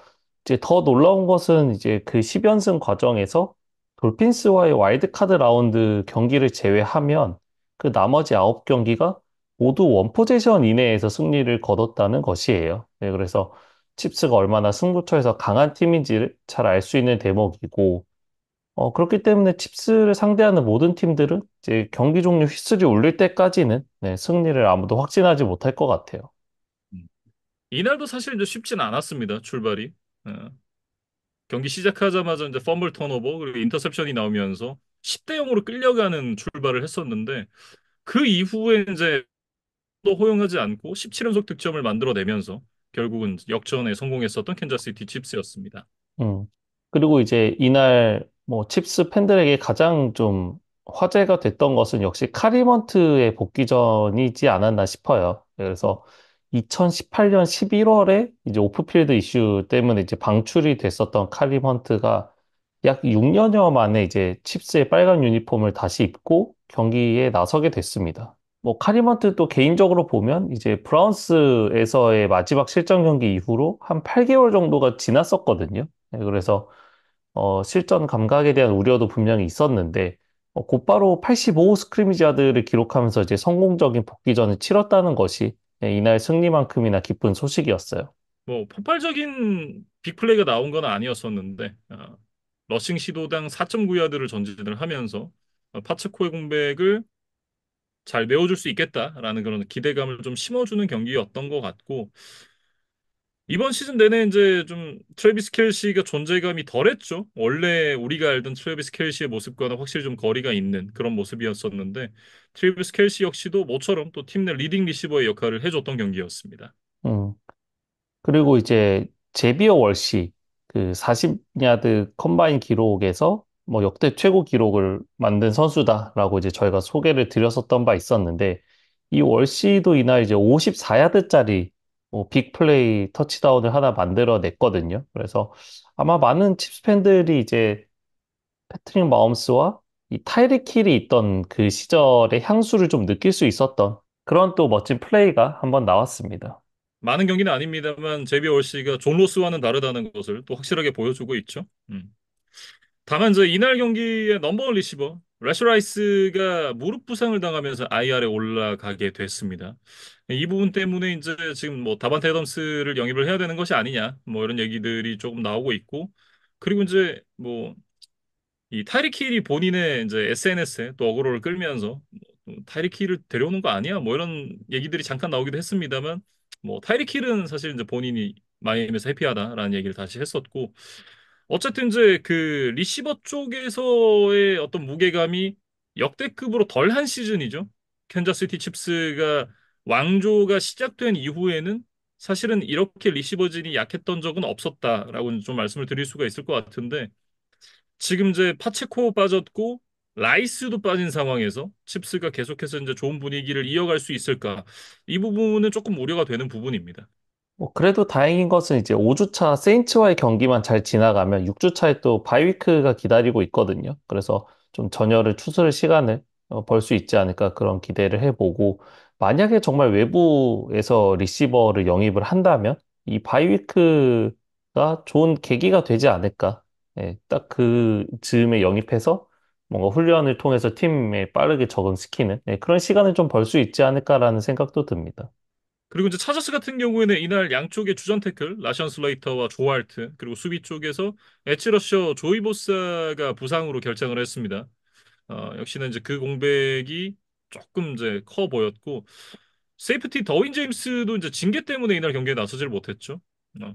[SPEAKER 3] 이제 더 놀라운 것은 이제 그 10연승 과정에서 돌핀스와의 와일드카드 라운드 경기를 제외하면 그 나머지 9경기가 모두 원포제션 이내에서 승리를 거뒀다는 것이에요. 네, 그래서 칩스가 얼마나 승부처에서 강한 팀인지를 잘 알 수 있는 대목이고, 그렇기 때문에 칩스를 상대하는 모든 팀들은 이제 경기 종료 휘슬이 울릴 때까지는 네, 승리를 아무도 확신하지 못할 것 같아요.
[SPEAKER 1] 음. 이날도 사실 이제 쉽진 않았습니다. 출발이. 어, 경기 시작하자마자 이제 펌블 턴오버 그리고 인터셉션이 나오면서 10대 0으로 끌려가는 출발을 했었는데 그 이후에 이제 또 허용하지 않고 17연속 득점을 만들어내면서 결국은 역전에 성공했었던 캔자스시티 칩스였습니다.
[SPEAKER 3] 음. 그리고 이제 이날 뭐 칩스 팬들에게 가장 좀 화제가 됐던 것은 역시 카리먼트의 복귀전이지 않았나 싶어요. 그래서 2018년 11월에 이제 오프필드 이슈 때문에 이제 방출이 됐었던 카리먼트가 약 6년여 만에 이제 칩스의 빨간 유니폼을 다시 입고 경기에 나서게 됐습니다. 뭐 카리먼트도 개인적으로 보면 이제 브라운스에서의 마지막 실전 경기 이후로 한 8개월 정도가 지났었거든요. 네, 그래서 실전 감각에 대한 우려도 분명히 있었는데 곧바로 85호 스크리미지 야드를 기록하면서 이제 성공적인 복귀전을 치렀다는 것이 네, 이날 승리만큼이나 기쁜 소식이었어요.
[SPEAKER 1] 뭐 폭발적인 빅플레이가 나온 건 아니었었는데 러싱 시도당 4.9야드를 전진을 하면서 파츠코의 공백을 잘 메워줄 수 있겠다라는 그런 기대감을 좀 심어주는 경기였던 것 같고 이번 시즌 내내 이제 좀 트래비스 켈시가 존재감이 덜했죠. 원래 우리가 알던 트래비스 켈시의 모습과는 확실히 좀 거리가 있는 그런 모습이었었는데 트래비스 켈시 역시도 모처럼 또 팀 내 리딩 리시버의 역할을 해줬던 경기였습니다.
[SPEAKER 3] 음. 그리고 이제 제비어 월시 그 40야드 컴바인 기록에서 뭐 역대 최고 기록을 만든 선수다라고 이제 저희가 소개를 드렸었던 바 있었는데 이 월시도 이날 이제 54야드짜리 뭐 빅플레이 터치다운을 하나 만들어냈거든요. 그래서 아마 많은 칩스 팬들이 이제 패트릭 마홈스와 이 타이릭 힐이 있던 그 시절의 향수를 좀 느낄 수 있었던 그런 또 멋진 플레이가 한번 나왔습니다.
[SPEAKER 1] 많은 경기는 아닙니다만 제비 올시가 존 로스와는 다르다는 것을 또 확실하게 보여주고 있죠. 다만 이제 이날 경기의 넘버원 리시버 레시 라이스가 무릎 부상을 당하면서 IR에 올라가게 됐습니다. 이 부분 때문에 이제 지금 뭐 다반테 애덤스를 영입을 해야 되는 것이 아니냐 뭐 이런 얘기들이 조금 나오고 있고 그리고 이제 뭐 이 타이릭 힐이 본인의 이제 SNS에 또 어그로를 끌면서 타이릭 힐을 데려오는 거 아니야? 뭐 이런 얘기들이 잠깐 나오기도 했습니다만 뭐 타이릭 힐은 사실 이제 본인이 마이애미에서 해피하다라는 얘기를 다시 했었고 어쨌든 이제 그 리시버 쪽에서의 어떤 무게감이 역대급으로 덜한 시즌이죠. 캔자스시티 칩스가 왕조가 시작된 이후에는 사실은 이렇게 리시버진이 약했던 적은 없었다라고 좀 말씀을 드릴 수가 있을 것 같은데 지금 이제 파체코 빠졌고 라이스도 빠진 상황에서 칩스가 계속해서 이제 좋은 분위기를 이어갈 수 있을까? 이 부분은 조금 우려가 되는 부분입니다.
[SPEAKER 3] 뭐 그래도 다행인 것은 이제 5주차 세인츠와의 경기만 잘 지나가면 6주차에 또 바이위크가 기다리고 있거든요. 그래서 좀 전열을 추스를 시간을 벌 수 있지 않을까 그런 기대를 해보고 만약에 정말 외부에서 리시버를 영입을 한다면 이 바이위크가 좋은 계기가 되지 않을까. 예, 딱 그 즈음에 영입해서 뭔가 훈련을 통해서 팀에 빠르게 적응시키는 그런 시간을 좀 벌 수 있지 않을까라는 생각도 듭니다.
[SPEAKER 1] 그리고 이제 차저스 같은 경우에는 이날 양쪽의 주전 태클 라션 슬레이터와 조알트 그리고 수비 쪽에서 엣지러셔 조이 보사가 부상으로 결장을 했습니다. 역시나 이제 그 공백이 조금 이제 커 보였고 세이프티 더윈 제임스도 이제 징계 때문에 이날 경기에 나서질 못했죠. 어,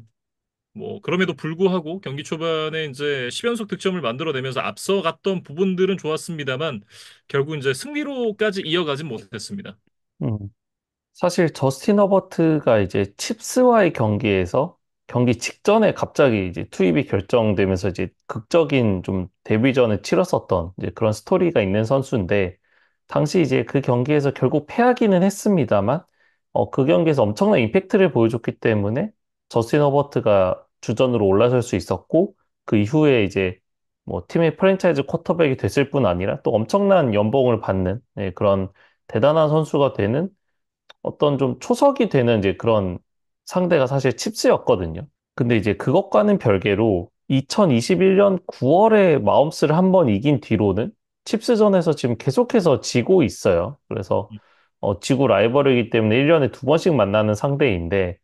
[SPEAKER 1] 뭐 그럼에도 불구하고 경기 초반에 이제 10연속 득점을 만들어내면서 앞서갔던 부분들은 좋았습니다만 결국 이제 승리로까지 이어가진 못했습니다.
[SPEAKER 3] 음. 사실 저스틴 허버트가 이제 칩스와의 경기에서 경기 직전에 갑자기 이제 투입이 결정되면서 이제 극적인 좀 데뷔전을 치렀었던 이제 그런 스토리가 있는 선수인데 당시 이제 그 경기에서 결국 패하기는 했습니다만 그 경기에서 엄청난 임팩트를 보여줬기 때문에 저스틴 허버트가 주전으로 올라설 수 있었고 그 이후에 이제 뭐 팀의 프랜차이즈 쿼터백이 됐을 뿐 아니라 또 엄청난 연봉을 받는 그런 대단한 선수가 되는 어떤 좀 초석이 되는 이제 그런 상대가 사실 칩스였거든요. 근데 이제 그것과는 별개로 2021년 9월에 마움스를 한번 이긴 뒤로는 칩스전에서 지금 계속해서 지고 있어요. 그래서 지구 라이벌이기 때문에 1년에 두 번씩 만나는 상대인데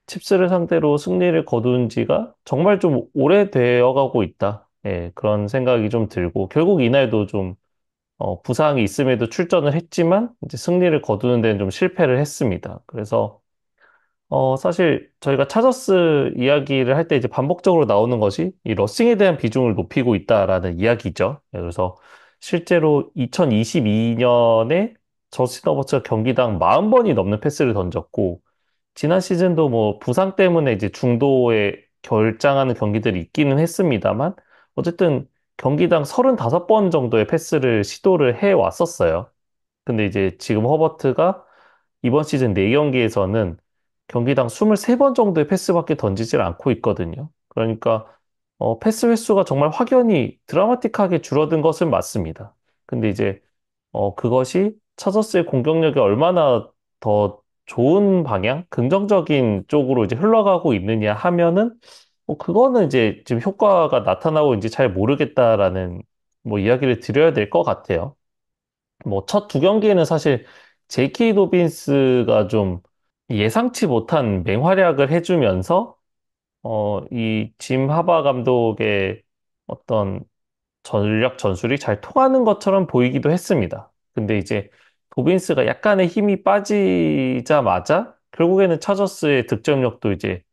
[SPEAKER 3] 칩스를 상대로 승리를 거둔 지가 정말 좀 오래되어 가고 있다. 예, 그런 생각이 좀 들고 결국 이날도 좀 부상이 있음에도 출전을 했지만 이제 승리를 거두는 데는 좀 실패를 했습니다. 그래서 사실 저희가 차저스 이야기를 할 때 이제 반복적으로 나오는 것이 이 러싱에 대한 비중을 높이고 있다라는 이야기죠. 네, 그래서 실제로 2022년에 저스틴 허버츠가 경기당 40번이 넘는 패스를 던졌고 지난 시즌도 뭐 부상 때문에 이제 중도에 결장하는 경기들이 있기는 했습니다만 어쨌든 경기당 35번 정도의 패스를 시도를 해 왔었어요. 근데 이제 지금 허버트가 이번 시즌 4경기에서는 경기당 23번 정도의 패스밖에 던지질 않고 있거든요. 그러니까 패스 횟수가 정말 확연히 드라마틱하게 줄어든 것은 맞습니다. 근데 이제 그것이 차저스의 공격력이 얼마나 더 좋은 방향, 긍정적인 쪽으로 이제 흘러가고 있느냐 하면은 그거는 이제 지금 효과가 나타나고 이제 잘 모르겠다라는 뭐 이야기를 드려야 될 것 같아요. 뭐 첫 두 경기에는 사실 제이키 도빈스가 좀 예상치 못한 맹활약을 해주면서 이 짐 하바 감독의 어떤 전략 전술이 잘 통하는 것처럼 보이기도 했습니다. 근데 이제 도빈스가 약간의 힘이 빠지자마자 결국에는 차저스의 득점력도 이제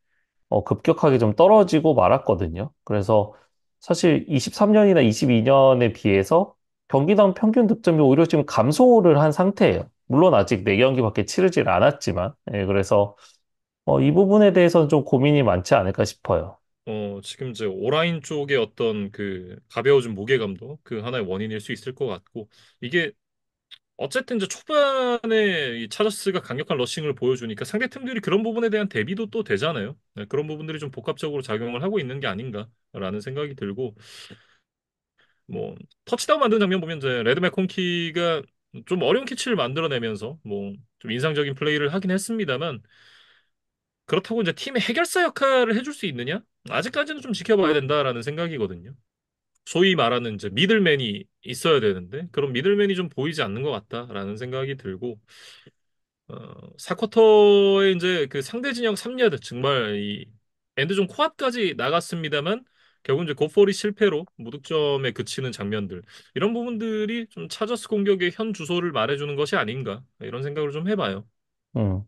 [SPEAKER 3] 급격하게 좀 떨어지고 말았거든요. 그래서 사실 23년이나 22년에 비해서 경기당 평균 득점이 오히려 지금 감소를 한 상태예요. 물론 아직 4경기밖에 치르질 않았지만, 예, 그래서 이 부분에 대해서는 좀 고민이 많지 않을까 싶어요.
[SPEAKER 1] 지금 이제 오라인 쪽의 어떤 그 가벼워진 무게감도 그 하나의 원인일 수 있을 것 같고, 이게 어쨌든 이제 초반에 이 차저스가 강력한 러싱을 보여주니까 상대 팀들이 그런 부분에 대한 대비도 또 되잖아요. 네, 그런 부분들이 좀 복합적으로 작용을 하고 있는 게 아닌가라는 생각이 들고, 뭐 터치다운 만드는 장면 보면 이제 레드 맥콘키가 좀 어려운 캐치를 만들어내면서 뭐 좀 인상적인 플레이를 하긴 했습니다만, 그렇다고 이제 팀의 해결사 역할을 해줄 수 있느냐? 아직까지는 좀 지켜봐야 된다라는 생각이거든요. 소위 말하는 이제 미들맨이 있어야 되는데 그런 미들맨이 좀 보이지 않는 것 같다라는 생각이 들고, 4쿼터에 이제 그 상대 진영 3야드 정말 이 엔드존 코앞까지 나갔습니다만 결국 이제 고포리 실패로 무득점에 그치는 장면들, 이런 부분들이 좀 차저스 공격의 현 주소를 말해주는 것이 아닌가 이런 생각을 좀 해봐요.
[SPEAKER 3] 음.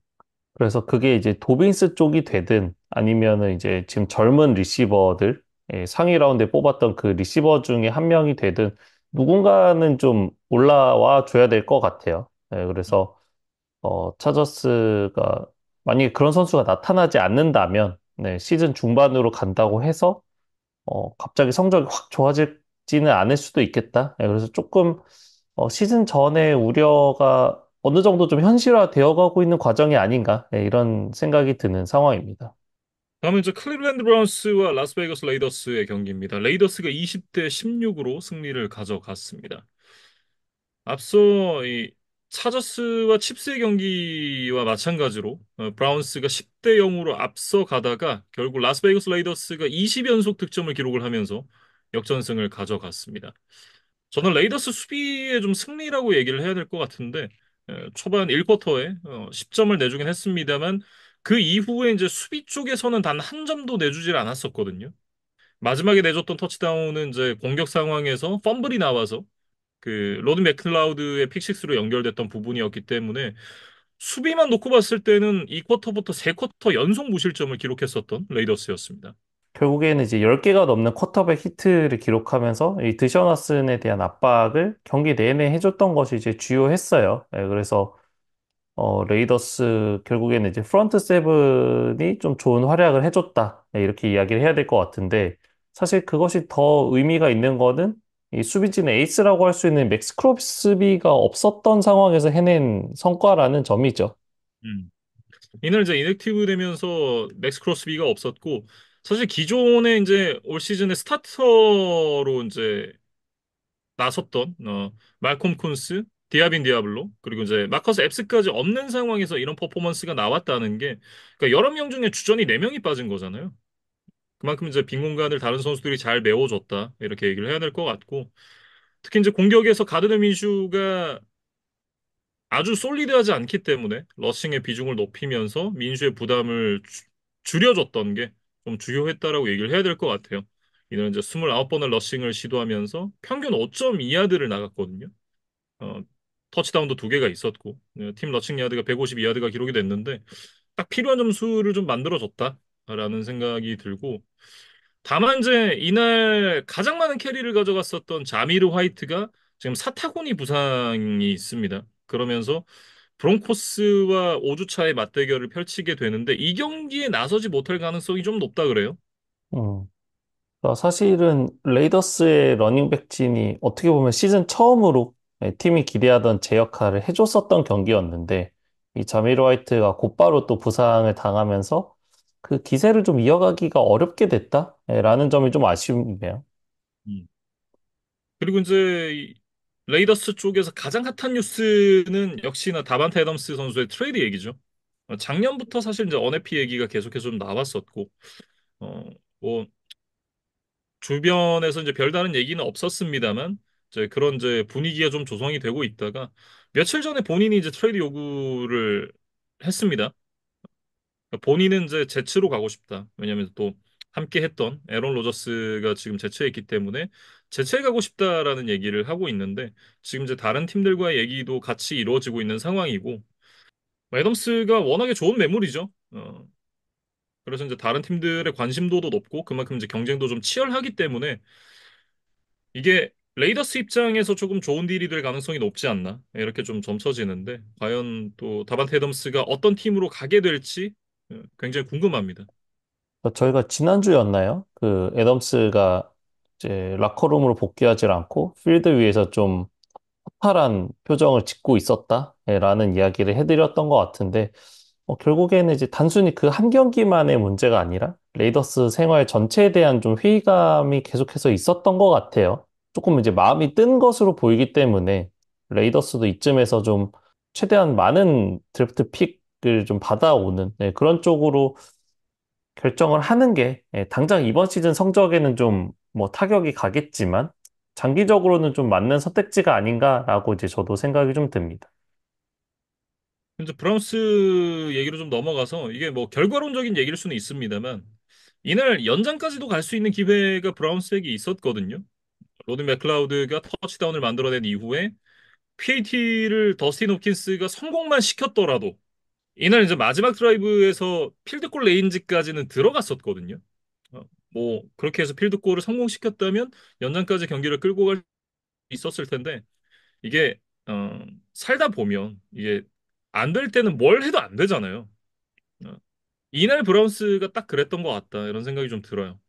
[SPEAKER 3] 그래서 그게 이제 도빈스 쪽이 되든 아니면은 이제 지금 젊은 리시버들, 상위 라운드에 뽑았던 그 리시버 중에 한 명이 되든 누군가는 좀 올라와 줘야 될 것 같아요. 그래서 차저스가 만약에 그런 선수가 나타나지 않는다면 시즌 중반으로 간다고 해서 갑자기 성적이 확 좋아지지는 않을 수도 있겠다. 그래서 조금 시즌 전에 우려가 어느 정도 좀 현실화되어 가고 있는 과정이 아닌가, 이런 생각이 드는 상황입니다.
[SPEAKER 1] 다음은 이제 클리블랜드 브라운스와 라스베이거스 레이더스의 경기입니다. 레이더스가 20대 16으로 승리를 가져갔습니다. 앞서 이 차저스와 칩스의 경기와 마찬가지로 브라운스가 10대 0으로 앞서 가다가 결국 라스베이거스 레이더스가 20연속 득점을 기록을 하면서 역전승을 가져갔습니다. 저는 레이더스 수비의 좀 승리라고 얘기를 해야 될 것 같은데, 초반 1쿼터에 10점을 내주긴 했습니다만 그 이후에 이제 수비 쪽에서는 단 한 점도 내주질 않았었거든요. 마지막에 내줬던 터치다운은 이제 공격 상황에서 펌블이 나와서 그 로드 맥클라우드의 픽식스로 연결됐던 부분이었기 때문에 수비만 놓고 봤을 때는 2쿼터부터 3쿼터 연속 무실점을 기록했었던 레이더스였습니다.
[SPEAKER 3] 결국에는 이제 10개가 넘는 쿼터백 히트를 기록하면서 이 드셔너슨에 대한 압박을 경기 내내 해줬던 것이 이제 주요했어요. 그래서 레이더스 결국에는 이제 프런트 세븐이 좀 좋은 활약을 해줬다. 이렇게 이야기를 해야 될 것 같은데 사실 그것이 더 의미가 있는 거는 이 수비진의 에이스라고 할 수 있는 맥스 크로스비가 없었던 상황에서 해낸 성과라는 점이죠.
[SPEAKER 1] 음. 이날 이제 인액티브 되면서 맥스 크로스비가 없었고, 사실 기존에 이제 올 시즌에 스타터로 이제 나섰던 말콤 쿤스, 디아빈 디아블로, 그리고 이제 마커스 앱스까지 없는 상황에서 이런 퍼포먼스가 나왔다는 게, 그러니까 여러 명 중에 주전이 4명이 빠진 거잖아요. 그만큼 이제 빈 공간을 다른 선수들이 잘 메워줬다 이렇게 얘기를 해야 될 것 같고, 특히 이제 공격에서 가드너 민슈가 아주 솔리드하지 않기 때문에 러싱의 비중을 높이면서 민슈의 부담을 줄여줬던 게 좀 중요했다라고 얘기를 해야 될 것 같아요. 이는 이제 29번의 러싱을 시도하면서 평균 5.2야드를 나갔거든요. 어, 터치다운도 2개가 있었고, 팀 러칭 야드가 152야드가 기록이 됐는데 딱 필요한 점수를 좀 만들어줬다라는 생각이 들고, 다만 이제 이날 가장 많은 캐리를 가져갔었던 자미르 화이트가 지금 사타구니 부상이 있습니다. 그러면서 브론코스와 5주차의 맞대결을 펼치게 되는데 이 경기에 나서지 못할 가능성이 좀 높다 그래요.
[SPEAKER 3] 음. 그러니까 사실은 레이더스의 러닝백 진이 어떻게 보면 시즌 처음으로 팀이 기대하던 제 역할을 해줬었던 경기였는데 이 자미로 화이트가 곧바로 또 부상을 당하면서 그 기세를 좀 이어가기가 어렵게 됐다라는 점이 좀 아쉬움이네요.
[SPEAKER 1] 음. 그리고 이제 이 레이더스 쪽에서 가장 핫한 뉴스는 역시나 다반테 애덤스 선수의 트레이드 얘기죠. 작년부터 사실 이제 언해피 얘기가 계속해서 좀 나왔었고, 어, 뭐 주변에서 이제 별다른 얘기는 없었습니다만 이제 그런 이제 분위기가 좀 조성이 되고 있다가 며칠 전에 본인이 이제 트레이드 요구를 했습니다. 그러니까 본인은 이제 제츠로 가고 싶다. 왜냐하면 또 함께 했던 에런 로저스가 지금 재체해 있기 때문에 재체해 가고 싶다라는 얘기를 하고 있는데 지금 이제 다른 팀들과의 얘기도 같이 이루어지고 있는 상황이고 애덤스가 워낙에 좋은 매물이죠. 그래서 이제 다른 팀들의 관심도도 높고 그만큼 이제 경쟁도 좀 치열하기 때문에 이게 레이더스 입장에서 조금 좋은 딜이 될 가능성이 높지 않나 이렇게 좀 점쳐지는데 과연 또 다반테 애덤스가 어떤 팀으로 가게 될지 굉장히 궁금합니다.
[SPEAKER 3] 저희가 지난주였나요? 그 애덤스가 이제 라커룸으로 복귀하지 않고 필드 위에서 좀 허탈한 표정을 짓고 있었다라는 이야기를 해드렸던 것 같은데 결국에는 이제 단순히 그 한 경기만의 문제가 아니라 레이더스 생활 전체에 대한 좀 회의감이 계속해서 있었던 것 같아요. 조금 이제 마음이 뜬 것으로 보이기 때문에 레이더스도 이쯤에서 좀 최대한 많은 드래프트 픽을 좀 받아오는 그런 쪽으로 결정을 하는 게 당장 이번 시즌 성적에는 좀 뭐 타격이 가겠지만 장기적으로는 좀 맞는 선택지가 아닌가라고 이제 저도 생각이 좀 듭니다.
[SPEAKER 1] 이제 브라운스 얘기로 좀 넘어가서 이게 뭐 결과론적인 얘기일 수는 있습니다만 이날 연장까지도 갈 수 있는 기회가 브라운스에게 있었거든요. 로든 맥클라우드가 터치다운을 만들어낸 이후에 PAT를 더스틴 홉킨스가 성공만 시켰더라도 이날 이제 마지막 드라이브에서 필드골 레인지까지는 들어갔었거든요. 어, 뭐 그렇게 해서 필드골을 성공시켰다면 연장까지 경기를 끌고 갈 수 있었을 텐데 이게 어, 살다 보면 이게 안 될 때는 뭘 해도 안 되잖아요. 어, 이날 브라운스가 딱 그랬던 것 같다 이런 생각이 좀 들어요.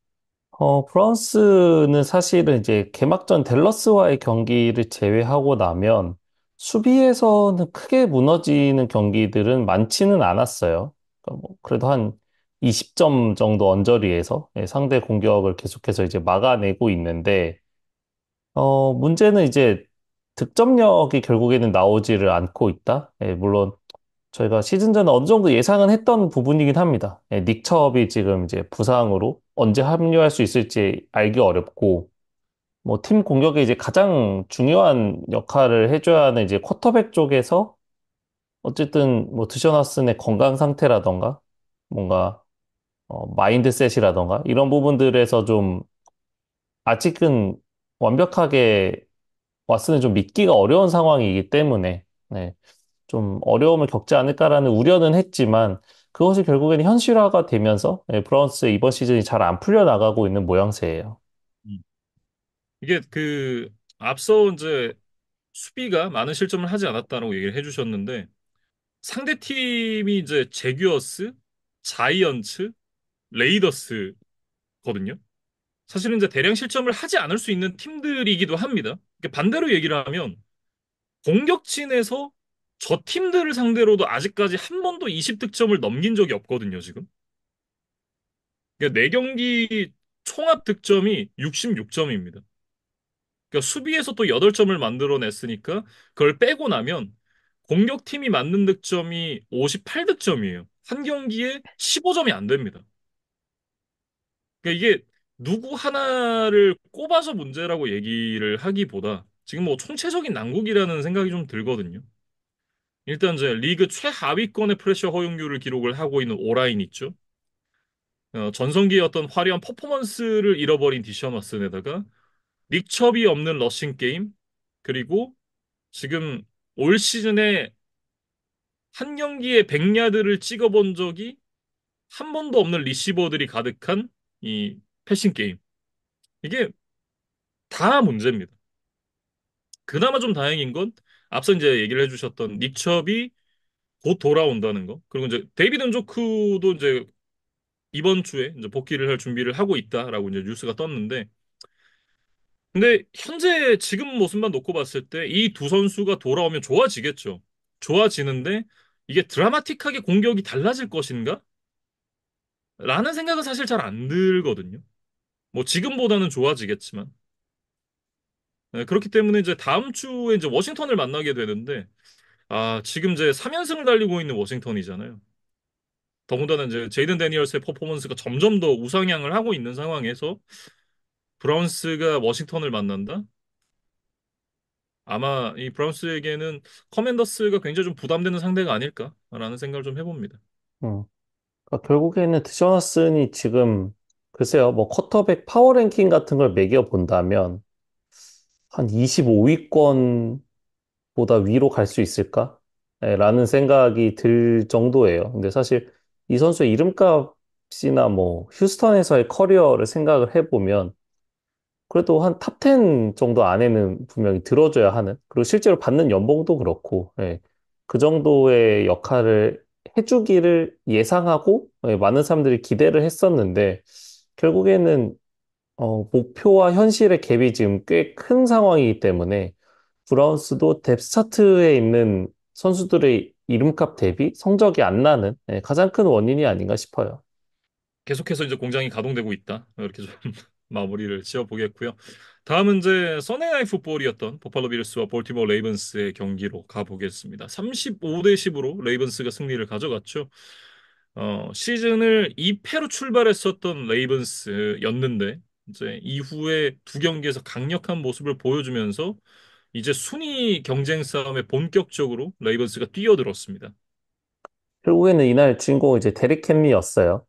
[SPEAKER 3] 프랑스는 사실은 이제 개막전 댈러스와의 경기를 제외하고 나면 수비에서는 크게 무너지는 경기들은 많지는 않았어요. 그러니까 뭐 그래도 한 20점 정도 언저리에서 상대 공격을 계속해서 이제 막아내고 있는데, 문제는 이제 득점력이 결국에는 나오지를 않고 있다. 물론 저희가 시즌 전에 어느 정도 예상은 했던 부분이긴 합니다. 닉첩이 지금 이제 부상으로 언제 합류할 수 있을지 알기 어렵고, 뭐 팀 공격에 이제 가장 중요한 역할을 해줘야 하는 이제 쿼터백 쪽에서 어쨌든 뭐 드셔너슨의 건강 상태라던가 뭔가 마인드셋이라던가 이런 부분들에서 좀 아직은 완벽하게 왓슨을 좀 믿기가 어려운 상황이기 때문에 네, 좀 어려움을 겪지 않을까라는 우려는 했지만 그것이 결국에는 현실화가 되면서 브라운스의 이번 시즌이 잘 안 풀려나가고 있는 모양새예요.
[SPEAKER 1] 음. 이게 앞서 이제 수비가 많은 실점을 하지 않았다라고 얘기를 해주셨는데 상대 팀이 이제 제규어스, 자이언츠, 레이더스거든요. 사실은 이제 대량 실점을 하지 않을 수 있는 팀들이기도 합니다. 그러니까 반대로 얘기를 하면 공격진에서 저 팀들을 상대로도 아직까지 한 번도 20득점을 넘긴 적이 없거든요, 지금. 그러니까 4경기 총합 득점이 66점입니다. 그러니까 수비에서 또 8점을 만들어냈으니까 그걸 빼고 나면 공격팀이 맞는 득점이 58득점이에요. 한 경기에 15점이 안 됩니다. 그러니까 이게 누구 하나를 꼽아서 문제라고 얘기를 하기보다 지금 뭐 총체적인 난국이라는 생각이 좀 들거든요. 일단 이제 리그 최하위권의 프레셔 허용률을 기록을 하고 있는 오라인 있죠. 전성기의 어떤 화려한 퍼포먼스를 잃어버린 디셔너슨에다가 닉첩이 없는 러싱 게임 그리고 지금 올 시즌에 한 경기에 100야드를 찍어본 적이 한 번도 없는 리시버들이 가득한 이 패싱 게임. 이게 다 문제입니다. 그나마 좀 다행인 건 앞서 이제 얘기를 해주셨던 닉첩이 곧 돌아온다는 거. 그리고 이제 데이비드 은조쿠도 이제 이번 주에 이제 복귀를 할 준비를 하고 있다라고 이제 뉴스가 떴는데 근데 현재 지금 모습만 놓고 봤을 때 이 두 선수가 돌아오면 좋아지겠죠. 좋아지는데 이게 드라마틱하게 공격이 달라질 것인가? 라는 생각은 사실 잘 안 들거든요. 뭐 지금보다는 좋아지겠지만. 네, 그렇기 때문에 이제 다음 주에 이제 워싱턴을 만나게 되는데 지금 이제 3연승을 달리고 있는 워싱턴이잖아요. 더군다나 이제 제이든 데니얼스의 퍼포먼스가 점점 더 우상향을 하고 있는 상황에서 브라운스가 워싱턴을 만난다? 아마 이 브라운스에게는 커맨더스가 굉장히 좀 부담되는 상대가 아닐까라는 생각을 좀 해봅니다.
[SPEAKER 3] 그러니까 결국에는 드셔너슨이 지금 글쎄요, 뭐 쿼터백 파워 랭킹 같은 걸 매겨 본다면 한 25위권보다 위로 갈 수 있을까? 라는 생각이 들 정도예요. 근데 사실 이 선수의 이름값이나 뭐 휴스턴에서의 커리어를 생각을 해보면 그래도 한 탑 10 정도 안에는 분명히 들어줘야 하는, 그리고 실제로 받는 연봉도 그렇고, 그 정도의 역할을 해주기를 예상하고, 많은 사람들이 기대를 했었는데, 결국에는, 목표와 현실의 갭이 지금 꽤 큰 상황이기 때문에, 브라운스도 뎁스 차트에 있는 선수들의 이름값 대비 성적이 안 나는 가장 큰 원인이 아닌가 싶어요.
[SPEAKER 1] 계속해서 이제 공장이 가동되고 있다. 이렇게 좀 마무리를 지어보겠고요. 다음은 이제 선데이 나잇 풋볼이었던 버팔로 빌스와 볼티모어 레이븐스의 경기로 가보겠습니다. 35대 10으로 레이븐스가 승리를 가져갔죠. 시즌을 2패로 출발했었던 레이븐스였는데 이제 이후에 두 경기에서 강력한 모습을 보여주면서 이제 순위 경쟁 싸움에 본격적으로 레이븐스가 뛰어들었습니다.
[SPEAKER 3] 결국에는 이날 주인공은 이제 데릭 헨리였어요.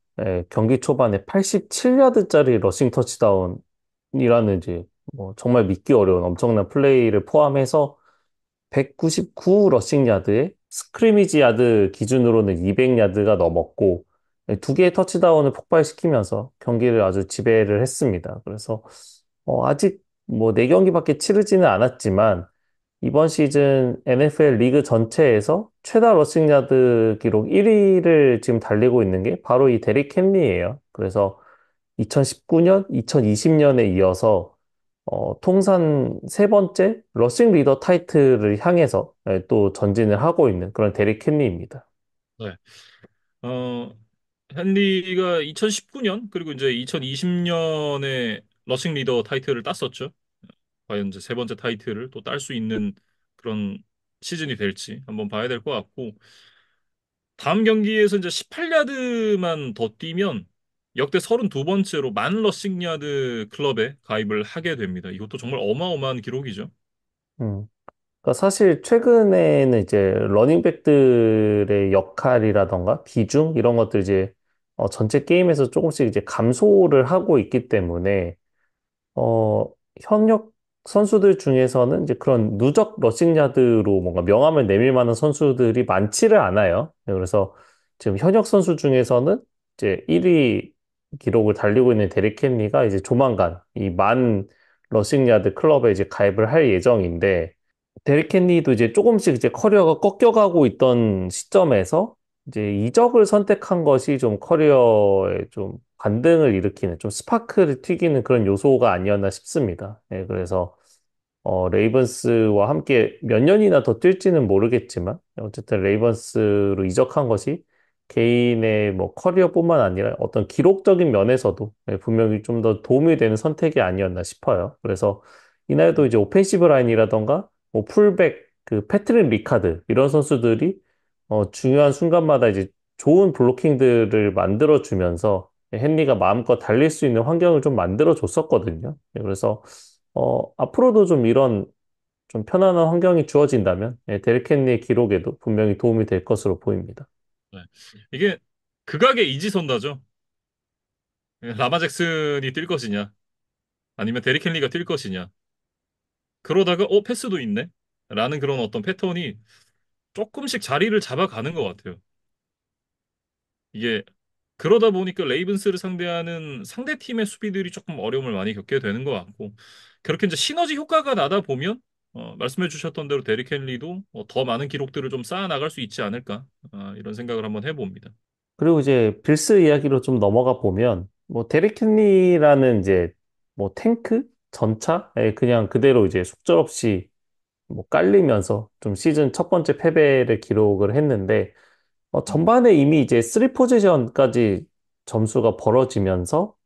[SPEAKER 3] 경기 초반에 87야드짜리 러싱 터치다운이라는 이제 뭐 정말 믿기 어려운 엄청난 플레이를 포함해서 199 러싱 야드에 스크리미지 야드 기준으로는 200야드가 넘었고 두 개의 터치다운을 폭발시키면서 경기를 아주 지배를 했습니다. 그래서 아직 뭐 네 경기밖에 치르지는 않았지만 이번 시즌 NFL 리그 전체에서 최다 러싱 야드 기록 1위를 지금 달리고 있는 게 바로 이 데릭 헨리예요. 그래서 2019년, 2020년에 이어서 통산 세 번째 러싱 리더 타이틀을 향해서 또 전진을 하고 있는 그런 데릭 헨리입니다.
[SPEAKER 1] 네. 어, 헨리가 2019년 그리고 이제 2020년에 러싱 리더 타이틀을 땄었죠. 과연 이제 세 번째 타이틀을 또 딸 수 있는 그런 시즌이 될지 한번 봐야 될 것 같고 다음 경기에서 이제 18야드만 더 뛰면 역대 32번째로 만 러싱 야드 클럽에 가입을 하게 됩니다. 이것도 정말 어마어마한 기록이죠.
[SPEAKER 3] 음. 그러니까 사실 최근에는 이제 러닝백들의 역할이라던가 비중 이런 것들 이제 전체 게임에서 조금씩 이제 감소를 하고 있기 때문에 어, 현역 선수들 중에서는 이제 그런 누적 러싱 야드로 뭔가 명함을 내밀 만한 선수들이 많지를 않아요. 그래서 지금 현역 선수 중에서는 이제 1위 기록을 달리고 있는 데릭 헨리가 이제 조만간 이 만 러싱 야드 클럽에 이제 가입을 할 예정인데 데릭 켄리도 이제 조금씩 이제 커리어가 꺾여가고 있던 시점에서 이제 이적을 선택한 것이 좀 커리어에 좀 반등을 일으키는 좀 스파크를 튀기는 그런 요소가 아니었나 싶습니다. 그래서 레이번스와 함께 몇 년이나 더 뛸지는 모르겠지만 어쨌든 레이번스로 이적한 것이 개인의 뭐 커리어뿐만 아니라 어떤 기록적인 면에서도 분명히 좀 더 도움이 되는 선택이 아니었나 싶어요. 그래서 이날도 이제 오펜시브 라인이라던가 뭐 풀백 그 패트릭 리카드 이런 선수들이 중요한 순간마다 이제 좋은 블로킹들을 만들어 주면서 헨리가 마음껏 달릴 수 있는 환경을 좀 만들어 줬었거든요. 그래서 앞으로도 좀 이런 좀 편안한 환경이 주어진다면 데릭 헨리의 기록에도 분명히 도움이 될 것으로 보입니다.
[SPEAKER 1] 네. 이게 극악의 이지선다죠. 라마 잭슨이 뛸 것이냐, 아니면 데릭 헨리가 뛸 것이냐. 그러다가 패스도 있네. 라는 그런 어떤 패턴이 조금씩 자리를 잡아가는 것 같아요. 이게 그러다 보니까 레이븐스를 상대하는 상대 팀의 수비들이 조금 어려움을 많이 겪게 되는 것 같고 그렇게 이제 시너지 효과가 나다 보면 말씀해 주셨던 대로 데릭 헨리도 더 많은 기록들을 좀 쌓아 나갈 수 있지 않을까 이런 생각을 한번 해봅니다.
[SPEAKER 3] 그리고 이제 빌스 이야기로 좀 넘어가 보면 뭐 데릭 헨리라는 이제 뭐 탱크 전차에 그냥 그대로 이제 속절없이 뭐 깔리면서 좀 시즌 첫 번째 패배를 기록을 했는데 전반에 이미 이제 3 포지션까지 점수가 벌어지면서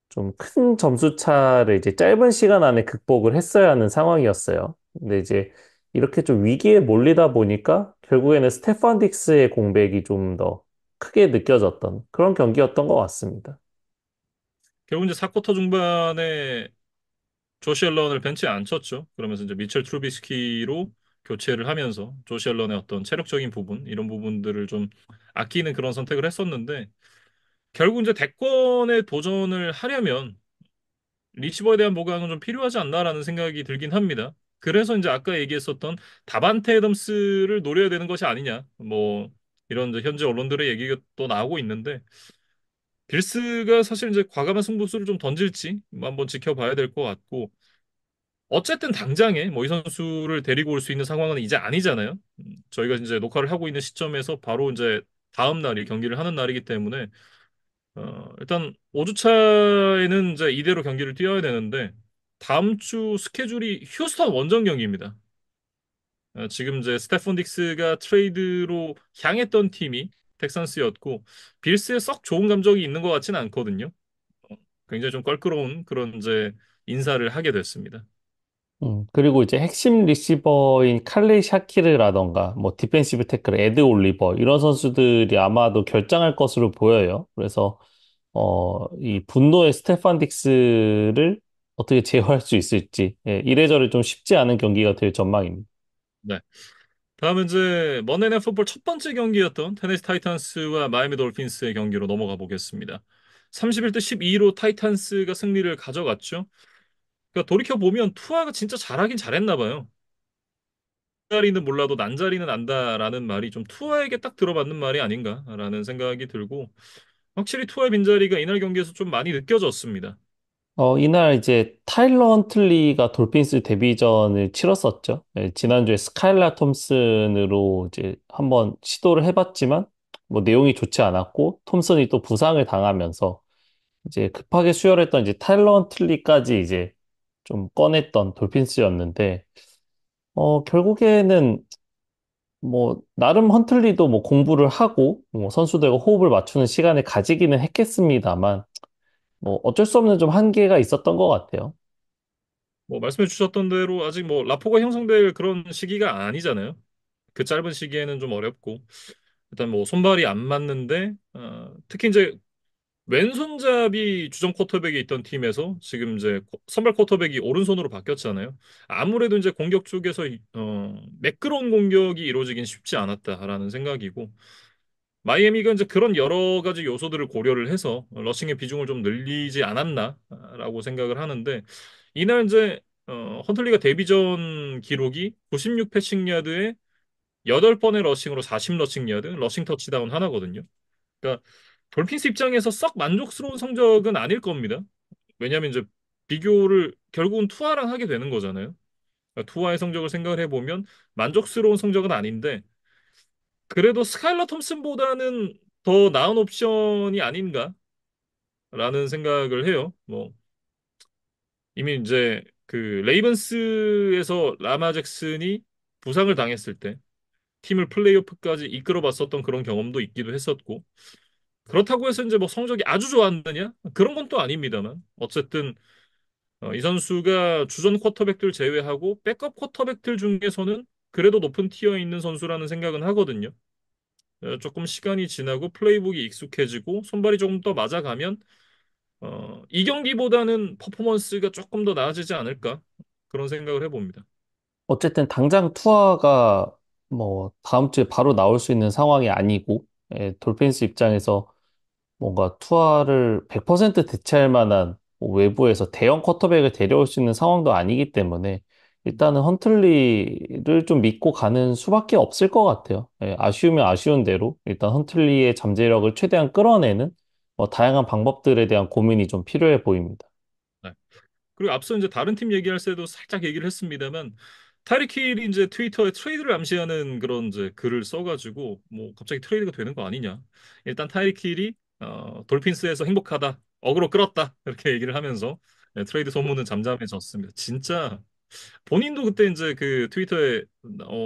[SPEAKER 3] 좀 큰 점수 차를 이제 짧은 시간 안에 극복을 했어야 하는 상황이었어요. 근데 이제 이렇게 좀 위기에 몰리다 보니까 결국에는 스테판 딕스의 공백이 좀 더 크게 느껴졌던 그런 경기였던 것 같습니다.
[SPEAKER 1] 결국 이제 4쿼터 중반에 조시 앨런을 벤치에 앉혔죠. 그러면서 이제 미첼 트루비스키로 교체를 하면서 조시 앨런의 어떤 체력적인 부분 이런 부분들을 좀 아끼는 그런 선택을 했었는데 결국 이제 대권에 도전을 하려면 리시버에 대한 보강은 좀 필요하지 않나라는 생각이 들긴 합니다. 그래서 이제 아까 얘기했었던 다반테 애덤스를 노려야 되는 것이 아니냐. 뭐 이런 이제 현재 언론들의 얘기가 또 나오고 있는데 빌스가 사실 이제 과감한 승부수를 좀 던질지 뭐 한번 지켜봐야 될 것 같고 어쨌든 당장에 뭐 이 선수를 데리고 올 수 있는 상황은 이제 아니잖아요. 저희가 이제 녹화를 하고 있는 시점에서 바로 이제 다음 날이 경기를 하는 날이기 때문에 일단 5주차에는 이제 이대로 경기를 뛰어야 되는데 다음 주 스케줄이 휴스턴 원정 경기입니다. 지금 이제 스테폰 딕스가 트레이드로 향했던 팀이 텍산스였고 빌스에 썩 좋은 감정이 있는 것 같지는 않거든요. 어, 굉장히 좀 껄끄러운 그런 이제 인사를 하게 됐습니다.
[SPEAKER 3] 그리고 이제 핵심 리시버인 칼레이 샤키르라던가 뭐 디펜시브 태클 에드 올리버 이런 선수들이 아마도 결장할 것으로 보여요. 그래서 이 분노의 스테판 딕스를 어떻게 제어할 수 있을지 이래저래 좀 쉽지 않은 경기가 될 전망입니다.
[SPEAKER 1] 네. 다음은 이제 먼데이 나잇 풋볼 첫 번째 경기였던 테네시 타이탄스와 마이애미 돌핀스의 경기로 넘어가 보겠습니다. 31대 12로 타이탄스가 승리를 가져갔죠. 그러니까 돌이켜 보면 투아가 진짜 잘하긴 잘했나 봐요. 자리는 몰라도 난자리는 안다라는 말이 좀 투아에게 딱 들어맞는 말이 아닌가라는 생각이 들고 확실히 투아의 빈자리가 이날 경기에서 좀 많이 느껴졌습니다.
[SPEAKER 3] 이날 이제 타일러 헌틀리가 돌핀스 데뷔전을 치렀었죠. 지난주에 스카일라 톰슨으로 이제 한번 시도를 해봤지만 뭐 내용이 좋지 않았고 톰슨이 또 부상을 당하면서 이제 급하게 수혈했던 이제 타일러 헌틀리까지 이제 좀 꺼냈던 돌핀스였는데 결국에는 뭐 나름 헌틀리도 뭐 공부를 하고 뭐 선수들과 호흡을 맞추는 시간을 가지기는 했겠습니다만 뭐 어쩔 수 없는 좀 한계가 있었던 것 같아요.
[SPEAKER 1] 뭐 말씀해 주셨던 대로 아직 뭐 라포가 형성될 그런 시기가 아니잖아요. 그 짧은 시기에는 좀 어렵고 일단 뭐 손발이 안 맞는데 특히 이제 왼손잡이 주전 쿼터백이 있던 팀에서 지금 이제 선발 쿼터백이 오른손으로 바뀌었잖아요. 아무래도 이제 공격 쪽에서 매끄러운 공격이 이루어지긴 쉽지 않았다라는 생각이고 마이애미가 이제 그런 여러 가지 요소들을 고려를 해서 러싱의 비중을 좀 늘리지 않았나라고 생각을 하는데 이날 이제 헌틀리가 데뷔전 기록이 96 패싱 야드에 8번의 러싱으로 40 러싱 야드, 러싱 터치다운 하나거든요. 그러니까 돌핀스 입장에서 썩 만족스러운 성적은 아닐 겁니다. 왜냐하면 이제 비교를 결국은 투아랑 하게 되는 거잖아요. 그러니까 투아의 성적을 생각을 해보면 만족스러운 성적은 아닌데 그래도 스카일러 톰슨보다는 더 나은 옵션이 아닌가라는 생각을 해요. 뭐 이미 이제 그 레이븐스에서 라마 잭슨이 부상을 당했을 때 팀을 플레이오프까지 이끌어 봤었던 그런 경험도 있기도 했었고 그렇다고 해서 이제 뭐 성적이 아주 좋았느냐? 그런 건 또 아닙니다만 어쨌든 이 선수가 주전 쿼터백들 제외하고 백업 쿼터백들 중에서는 그래도 높은 티어에 있는 선수라는 생각은 하거든요. 조금 시간이 지나고 플레이북이 익숙해지고 손발이 조금 더 맞아가면 이 경기보다는 퍼포먼스가 조금 더 나아지지 않을까 그런 생각을 해봅니다.
[SPEAKER 3] 어쨌든 당장 투어가 뭐 다음 주에 바로 나올 수 있는 상황이 아니고 돌핀스 입장에서 뭔가 투어를 100% 대체할 만한 뭐 외부에서 대형 쿼터백을 데려올 수 있는 상황도 아니기 때문에 일단은 헌틀리를 좀 믿고 가는 수밖에 없을 것 같아요. 아쉬우면 아쉬운 대로 일단 헌틀리의 잠재력을 최대한 끌어내는 다양한 방법들에 대한 고민이 좀 필요해 보입니다.
[SPEAKER 1] 네. 그리고 앞서 이제 다른 팀 얘기할 때도 살짝 얘기를 했습니다만 타리키 힐이 이제 트위터에 트레이드를 암시하는 그런 이제 글을 써가지고 뭐 갑자기 트레이드가 되는 거 아니냐. 일단 타리키 힐이 돌핀스에서 행복하다, 어그로 끌었다 이렇게 얘기를 하면서 트레이드 소문은 잠잠해졌습니다. 진짜 본인도 그때 이제 그 트위터에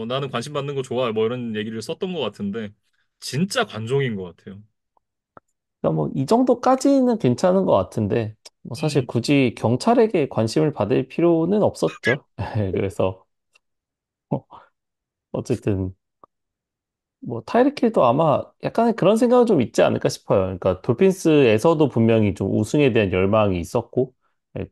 [SPEAKER 1] 나는 관심 받는 거 좋아 뭐 이런 얘기를 썼던 것 같은데 진짜 관종인 것 같아요.
[SPEAKER 3] 그러니까 뭐 이 정도까지는 괜찮은 것 같은데 뭐 사실
[SPEAKER 1] 음,
[SPEAKER 3] 굳이 경찰에게 관심을 받을 필요는 없었죠. 그래서 어쨌든 뭐 타이르킬도 아마 약간의 그런 생각은 좀 있지 않을까 싶어요. 그러니까 돌핀스에서도 분명히 좀 우승에 대한 열망이 있었고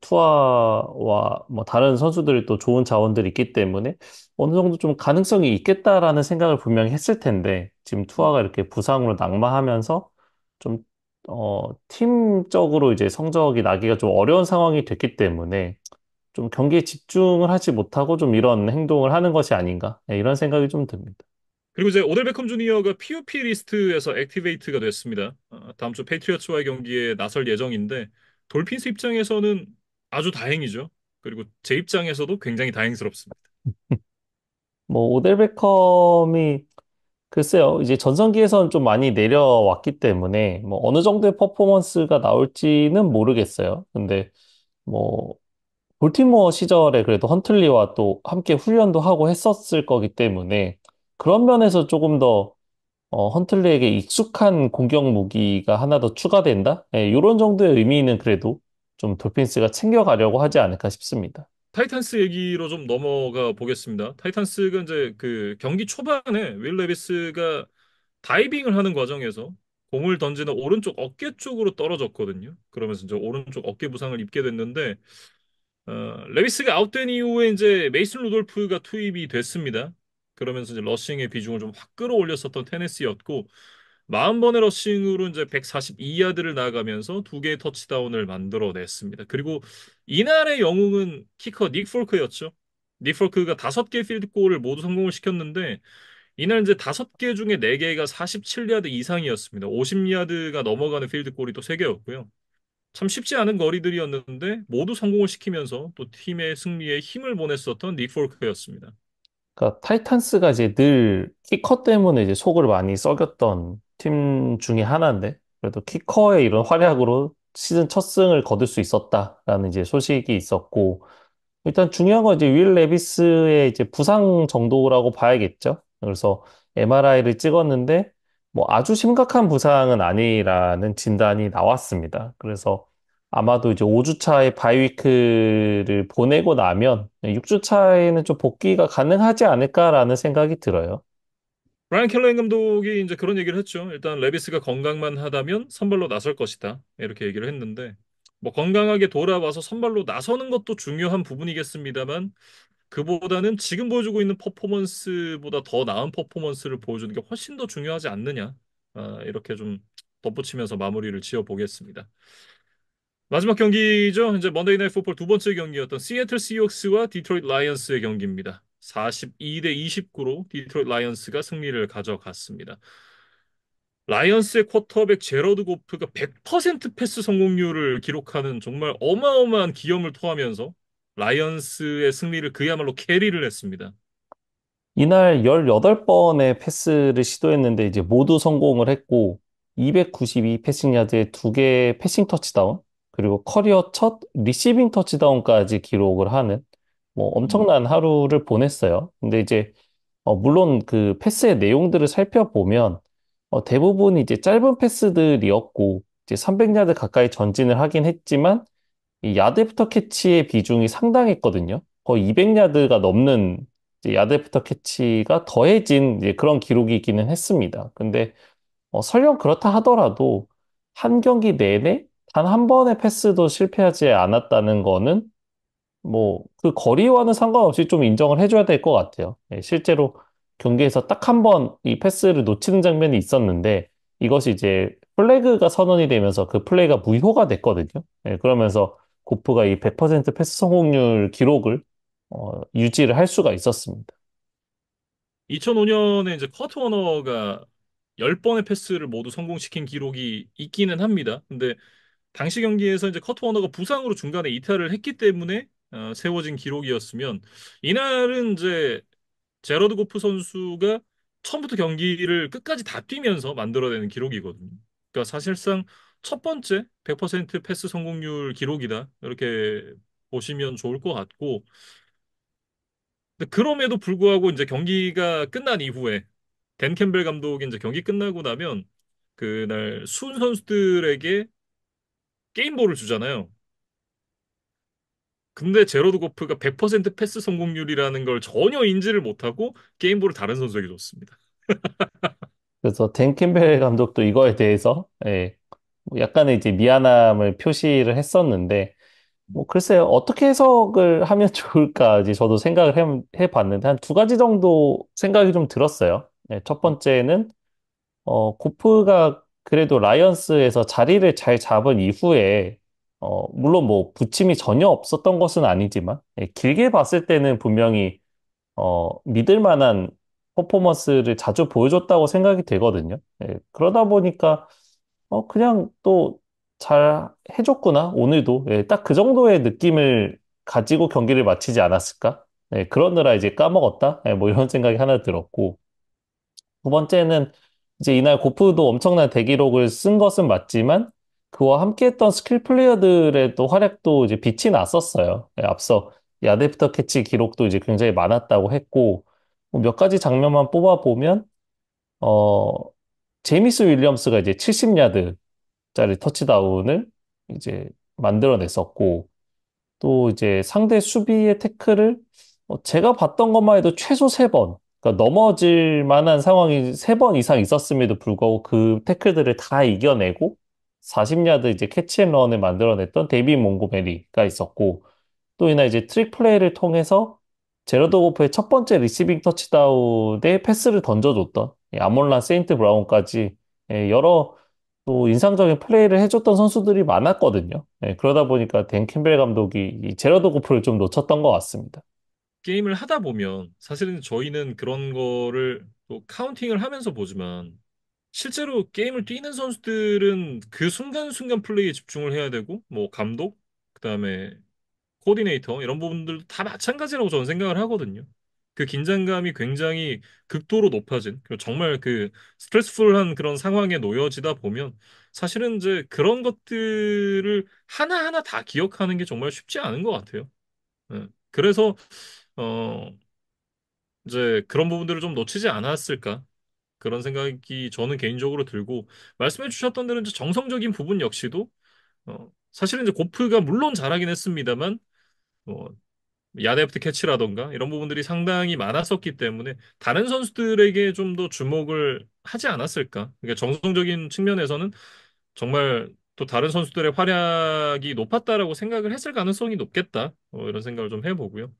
[SPEAKER 3] 투아와 뭐 다른 선수들이 또 좋은 자원들이 있기 때문에 어느 정도 좀 가능성이 있겠다라는 생각을 분명히 했을 텐데 지금 투아가 이렇게 부상으로 낙마하면서 좀 팀적으로 이제 성적이 나기가 좀 어려운 상황이 됐기 때문에 좀 경기에 집중을 하지 못하고 좀 이런 행동을 하는 것이 아닌가, 네, 이런 생각이 좀 듭니다.
[SPEAKER 1] 그리고 이제 오델 베컴 주니어가 PUP 리스트에서 액티베이트가 됐습니다. 다음 주 페이트리어츠와의 경기에 나설 예정인데 돌핀스 입장에서는 아주 다행이죠. 그리고 제 입장에서도 굉장히 다행스럽습니다.
[SPEAKER 3] 뭐, 오델 베컴이 글쎄요, 이제 전성기에서는 좀 많이 내려왔기 때문에 뭐 어느 정도의 퍼포먼스가 나올지는 모르겠어요. 근데 뭐 볼티모어 시절에 그래도 헌틀리와 또 함께 훈련도 하고 했었을 거기 때문에 그런 면에서 조금 더 헌틀리에게 익숙한 공격 무기가 하나 더 추가된다? 예, 이런 정도의 의미는 그래도 좀 돌핀스가 챙겨가려고 하지 않을까 싶습니다.
[SPEAKER 1] 타이탄스 얘기로 좀 넘어가 보겠습니다. 타이탄스가 이제 그 경기 초반에 윌 레비스가 다이빙을 하는 과정에서 공을 던지는 오른쪽 어깨 쪽으로 떨어졌거든요. 그러면서 이제 오른쪽 어깨 부상을 입게 됐는데 레비스가 아웃된 이후에 이제 메이슨 루돌프가 투입이 됐습니다. 그러면서 이제 러싱의 비중을 좀 확 끌어올렸었던 테네시였고 40번의 러싱으로 이제 142야드를 나가면서 두 개의 터치다운을 만들어냈습니다. 그리고 이날의 영웅은 키커 닉 폴크였죠. 닉 폴크가 5개 필드골을 모두 성공을 시켰는데 이날 이제 5개 중에 4개가 47야드 이상이었습니다. 50야드가 넘어가는 필드골이 또 3개였고요. 참 쉽지 않은 거리들이었는데 모두 성공을 시키면서 또 팀의 승리에 힘을 보냈었던 닉 폴크였습니다.
[SPEAKER 3] 그러니까 타이탄스가 이제 늘 키커 때문에 이제 속을 많이 썩였던 팀 중에 하나인데 그래도 키커의 이런 활약으로 시즌 첫 승을 거둘 수 있었다라는 이제 소식이 있었고 일단 중요한 건 이제 윌 레비스의 이제 부상 정도라고 봐야겠죠. 그래서 MRI를 찍었는데 뭐 아주 심각한 부상은 아니라는 진단이 나왔습니다. 그래서 아마도 이제 5주차의 바이위크를 보내고 나면 6주차에는 좀 복귀가 가능하지 않을까라는 생각이 들어요.
[SPEAKER 1] 브라이언 켈레인 감독이 이제 그런 얘기를 했죠. 일단 레비스가 건강만 하다면 선발로 나설 것이다. 이렇게 얘기를 했는데 뭐 건강하게 돌아와서 선발로 나서는 것도 중요한 부분이겠습니다만 그보다는 지금 보여주고 있는 퍼포먼스보다 더 나은 퍼포먼스를 보여주는 게 훨씬 더 중요하지 않느냐. 이렇게 좀 덧붙이면서 마무리를 지어 보겠습니다. 마지막 경기죠. 이제 먼데이 나잇 풋볼 두 번째 경기였던 시애틀 시옥스와 디트로이트 라이언스의 경기입니다. 42대 29로 디트로이트 라이언스가 승리를 가져갔습니다. 라이언스의 쿼터백 제러드 고프가 100% 패스 성공률을 기록하는 정말 어마어마한 기염을 토하면서 라이언스의 승리를 그야말로 캐리를 했습니다.
[SPEAKER 3] 이날 18번의 패스를 시도했는데 이제 모두 성공을 했고 292 패싱 야드에 2개 패싱 터치다운 그리고 커리어 첫 리시빙 터치다운까지 기록을 하는 뭐 엄청난 하루를 보냈어요. 근데 이제 물론 그 패스의 내용들을 살펴보면 대부분 이제 짧은 패스들이었고 이제 300야드 가까이 전진을 하긴 했지만 이 야드 애프터 캐치의 비중이 상당했거든요. 거의 200야드가 넘는 이제 야드 애프터 캐치가 더해진 이제 그런 기록이기는 했습니다. 근데 설령 그렇다 하더라도 한 경기 내내 단 한 번의 패스도 실패하지 않았다는 거는 뭐 그 거리와는 상관없이 좀 인정을 해줘야 될 것 같아요. 예, 실제로 경기에서 딱 한 번 이 패스를 놓치는 장면이 있었는데 이것이 이제 플래그가 선언이 되면서 그 플레이가 무효가 됐거든요. 예, 그러면서 고프가 이 100% 패스 성공률 기록을 유지를 할 수가 있었습니다.
[SPEAKER 1] 2005년에 이제 커트 워너가 10번의 패스를 모두 성공시킨 기록이 있기는 합니다. 근데 당시 경기에서 이제 커트 워너가 부상으로 중간에 이탈을 했기 때문에 세워진 기록이었으면 이날은 이제 제러드 고프 선수가 처음부터 경기를 끝까지 다 뛰면서 만들어내는 기록이거든요. 그러니까 사실상 첫 번째 100% 패스 성공률 기록이다. 이렇게 보시면 좋을 것 같고 근데 그럼에도 불구하고 이제 경기가 끝난 이후에 댄 캠벨 감독이 이제 경기 끝나고 나면 그날 수훈 선수들에게 게임볼을 주잖아요. 근데 제로드 고프가 100% 패스 성공률이라는 걸 전혀 인지를 못하고 게임볼을 다른 선수에게 줬습니다.
[SPEAKER 3] 그래서 댄 캠벨 감독도 이거에 대해서 예, 뭐 약간의 이제 미안함을 표시를 했었는데 뭐 글쎄요 어떻게 해석을 하면 좋을까 이제 저도 생각을 해봤는데 한 두 가지 정도 생각이 좀 들었어요. 네, 첫 번째는 고프가 그래도 라이언스에서 자리를 잘 잡은 이후에, 물론 뭐 부침이 전혀 없었던 것은 아니지만, 예, 길게 봤을 때는 분명히, 믿을 만한 퍼포먼스를 자주 보여줬다고 생각이 되거든요. 예, 그러다 보니까, 그냥 또 잘 해줬구나, 오늘도. 예, 딱 그 정도의 느낌을 가지고 경기를 마치지 않았을까? 예, 그러느라 이제 까먹었다? 예, 뭐 이런 생각이 하나 들었고. 두 번째는 이제 이날 고프도 엄청난 대기록을 쓴 것은 맞지만 그와 함께했던 스킬 플레이어들의 또 활약도 이제 빛이 났었어요. 예, 앞서 야드프터 캐치 기록도 이제 굉장히 많았다고 했고 뭐몇 가지 장면만 뽑아보면 어 제이미스 윌리엄스가 이제 70야드짜리 터치다운을 이제 만들어냈었고 또 이제 상대 수비의 태클을 제가 봤던 것만 해도 최소 세번 그러니까 넘어질 만한 상황이 세 번 이상 있었음에도 불구하고 그 태클들을 다 이겨내고 40야드 이제 캐치앤런을 만들어냈던 데이비 몽고메리가 있었고 또 이날 이제 트릭 플레이를 통해서 제러드 고프의 첫 번째 리시빙 터치다운에 패스를 던져줬던 이 아몰란 세인트 브라운까지 여러 또 인상적인 플레이를 해줬던 선수들이 많았거든요. 그러다 보니까 댄 캠벨 감독이 이 제러드 고프를 좀 놓쳤던 것 같습니다.
[SPEAKER 1] 게임을 하다 보면 사실은 저희는 그런 거를 또 카운팅을 하면서 보지만 실제로 게임을 뛰는 선수들은 그 순간순간 플레이에 집중을 해야 되고 뭐 감독 그다음에 코디네이터 이런 부분들도 다 마찬가지라고 저는 생각을 하거든요. 그 긴장감이 굉장히 극도로 높아진 그리고 정말 그 스트레스풀한 그런 상황에 놓여지다 보면 사실은 이제 그런 것들을 하나하나 다 기억하는 게 정말 쉽지 않은 것 같아요. 예. 그래서 어 이제 그런 부분들을 좀 놓치지 않았을까 그런 생각이 저는 개인적으로 들고 말씀해 주셨던 대로 이제 정성적인 부분 역시도 사실은 이제 고프가 물론 잘하긴 했습니다만 뭐 야데프트 캐치라던가 이런 부분들이 상당히 많았었기 때문에 다른 선수들에게 좀 더 주목을 하지 않았을까? 그러니까 정성적인 측면에서는 정말 또 다른 선수들의 활약이 높았다라고 생각을 했을 가능성이 높겠다. 이런 생각을 좀 해보고요.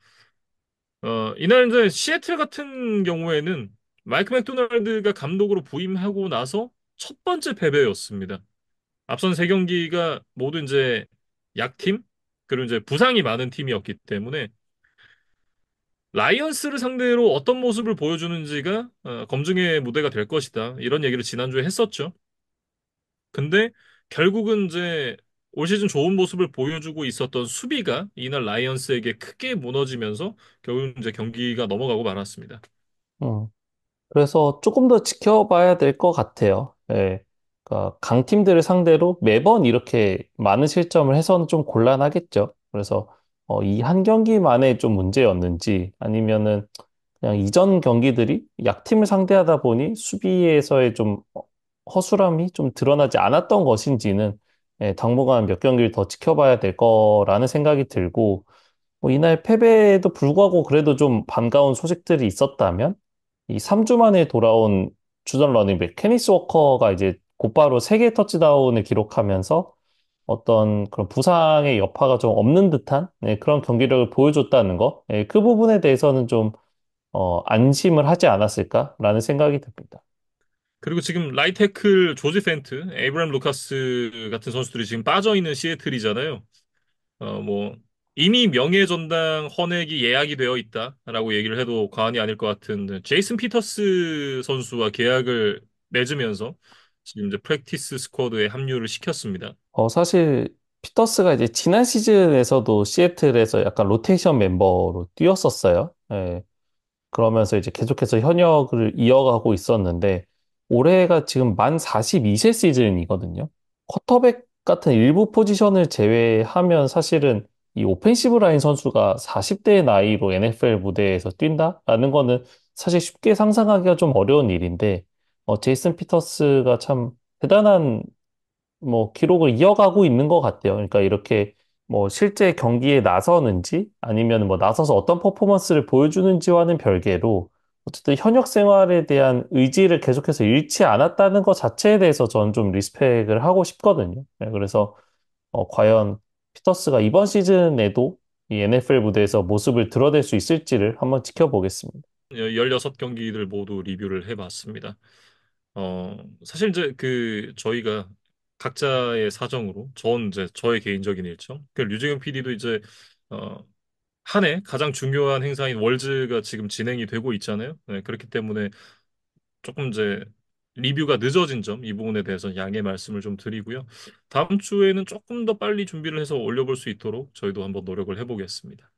[SPEAKER 1] 이날 이제 시애틀 같은 경우에는 마이크 맥도날드가 감독으로 부임하고 나서 첫 번째 패배였습니다. 앞선 세 경기가 모두 이제 약팀 그리고 이제 부상이 많은 팀이었기 때문에 라이언스를 상대로 어떤 모습을 보여주는지가 검증의 무대가 될 것이다. 이런 얘기를 지난주에 했었죠. 근데 결국은 이제 올 시즌 좋은 모습을 보여주고 있었던 수비가 이날 라이언스에게 크게 무너지면서 결국 이제 경기가 넘어가고 말았습니다.
[SPEAKER 3] 음. 그래서 조금 더 지켜봐야 될 것 같아요. 예. 그러니까 강팀들을 상대로 매번 이렇게 많은 실점을 해서는 좀 곤란하겠죠. 그래서 이 한 경기만의 좀 문제였는지 아니면은 그냥 이전 경기들이 약팀을 상대하다 보니 수비에서의 좀 허술함이 좀 드러나지 않았던 것인지는 예, 당분간 몇 경기를 더 지켜봐야 될 거라는 생각이 들고 뭐 이날 패배에도 불구하고 그래도 좀 반가운 소식들이 있었다면 이 3주 만에 돌아온 주전 러닝백 케니스 워커가 이제 곧바로 3개 터치다운을 기록하면서 어떤 그런 부상의 여파가 좀 없는 듯한 네, 그런 경기력을 보여줬다는 거. 예, 그 부분에 대해서는 좀 안심을 하지 않았을까라는 생각이 듭니다.
[SPEAKER 1] 그리고 지금 라이테클 조지 펜트, 에이브람 루카스 같은 선수들이 지금 빠져 있는 시애틀이잖아요. 뭐 이미 명예전당 헌액이 예약이 되어 있다라고 얘기를 해도 과언이 아닐 것 같은 제이슨 피터스 선수와 계약을 맺으면서 지금 이제 프랙티스 스쿼드에 합류를 시켰습니다.
[SPEAKER 3] 사실 피터스가 이제 지난 시즌에서도 시애틀에서 약간 로테이션 멤버로 뛰었었어요. 예, 그러면서 이제 계속해서 현역을 이어가고 있었는데 올해가 지금 만 42세 시즌이거든요. 쿼터백 같은 일부 포지션을 제외하면 사실은 이 오펜시브 라인 선수가 40대의 나이로 NFL 무대에서 뛴다라는 거는 사실 쉽게 상상하기가 좀 어려운 일인데 제이슨 피터스가 참 대단한 뭐 기록을 이어가고 있는 것 같아요. 그러니까 이렇게 뭐 실제 경기에 나서는지 아니면 뭐 나서서 어떤 퍼포먼스를 보여주는지와는 별개로 어쨌든 현역 생활에 대한 의지를 계속해서 잃지 않았다는 것 자체에 대해서 저는 좀 리스펙을 하고 싶거든요. 네, 그래서 과연 피터스가 이번 시즌에도 이 NFL 무대에서 모습을 드러낼 수 있을지를 한번 지켜보겠습니다.
[SPEAKER 1] 16경기들 모두 리뷰를 해봤습니다. 사실 이제 그 저희가 각자의 사정으로 전 이제 저의 개인적인 일정, 그 류재경 PD도 이제 어, 한 해 가장 중요한 행사인 월즈가 지금 진행이 되고 있잖아요. 네, 그렇기 때문에 조금 이제 리뷰가 늦어진 점, 이 부분에 대해서 양해 말씀을 좀 드리고요. 다음 주에는 조금 더 빨리 준비를 해서 올려볼 수 있도록 저희도 한번 노력을 해보겠습니다.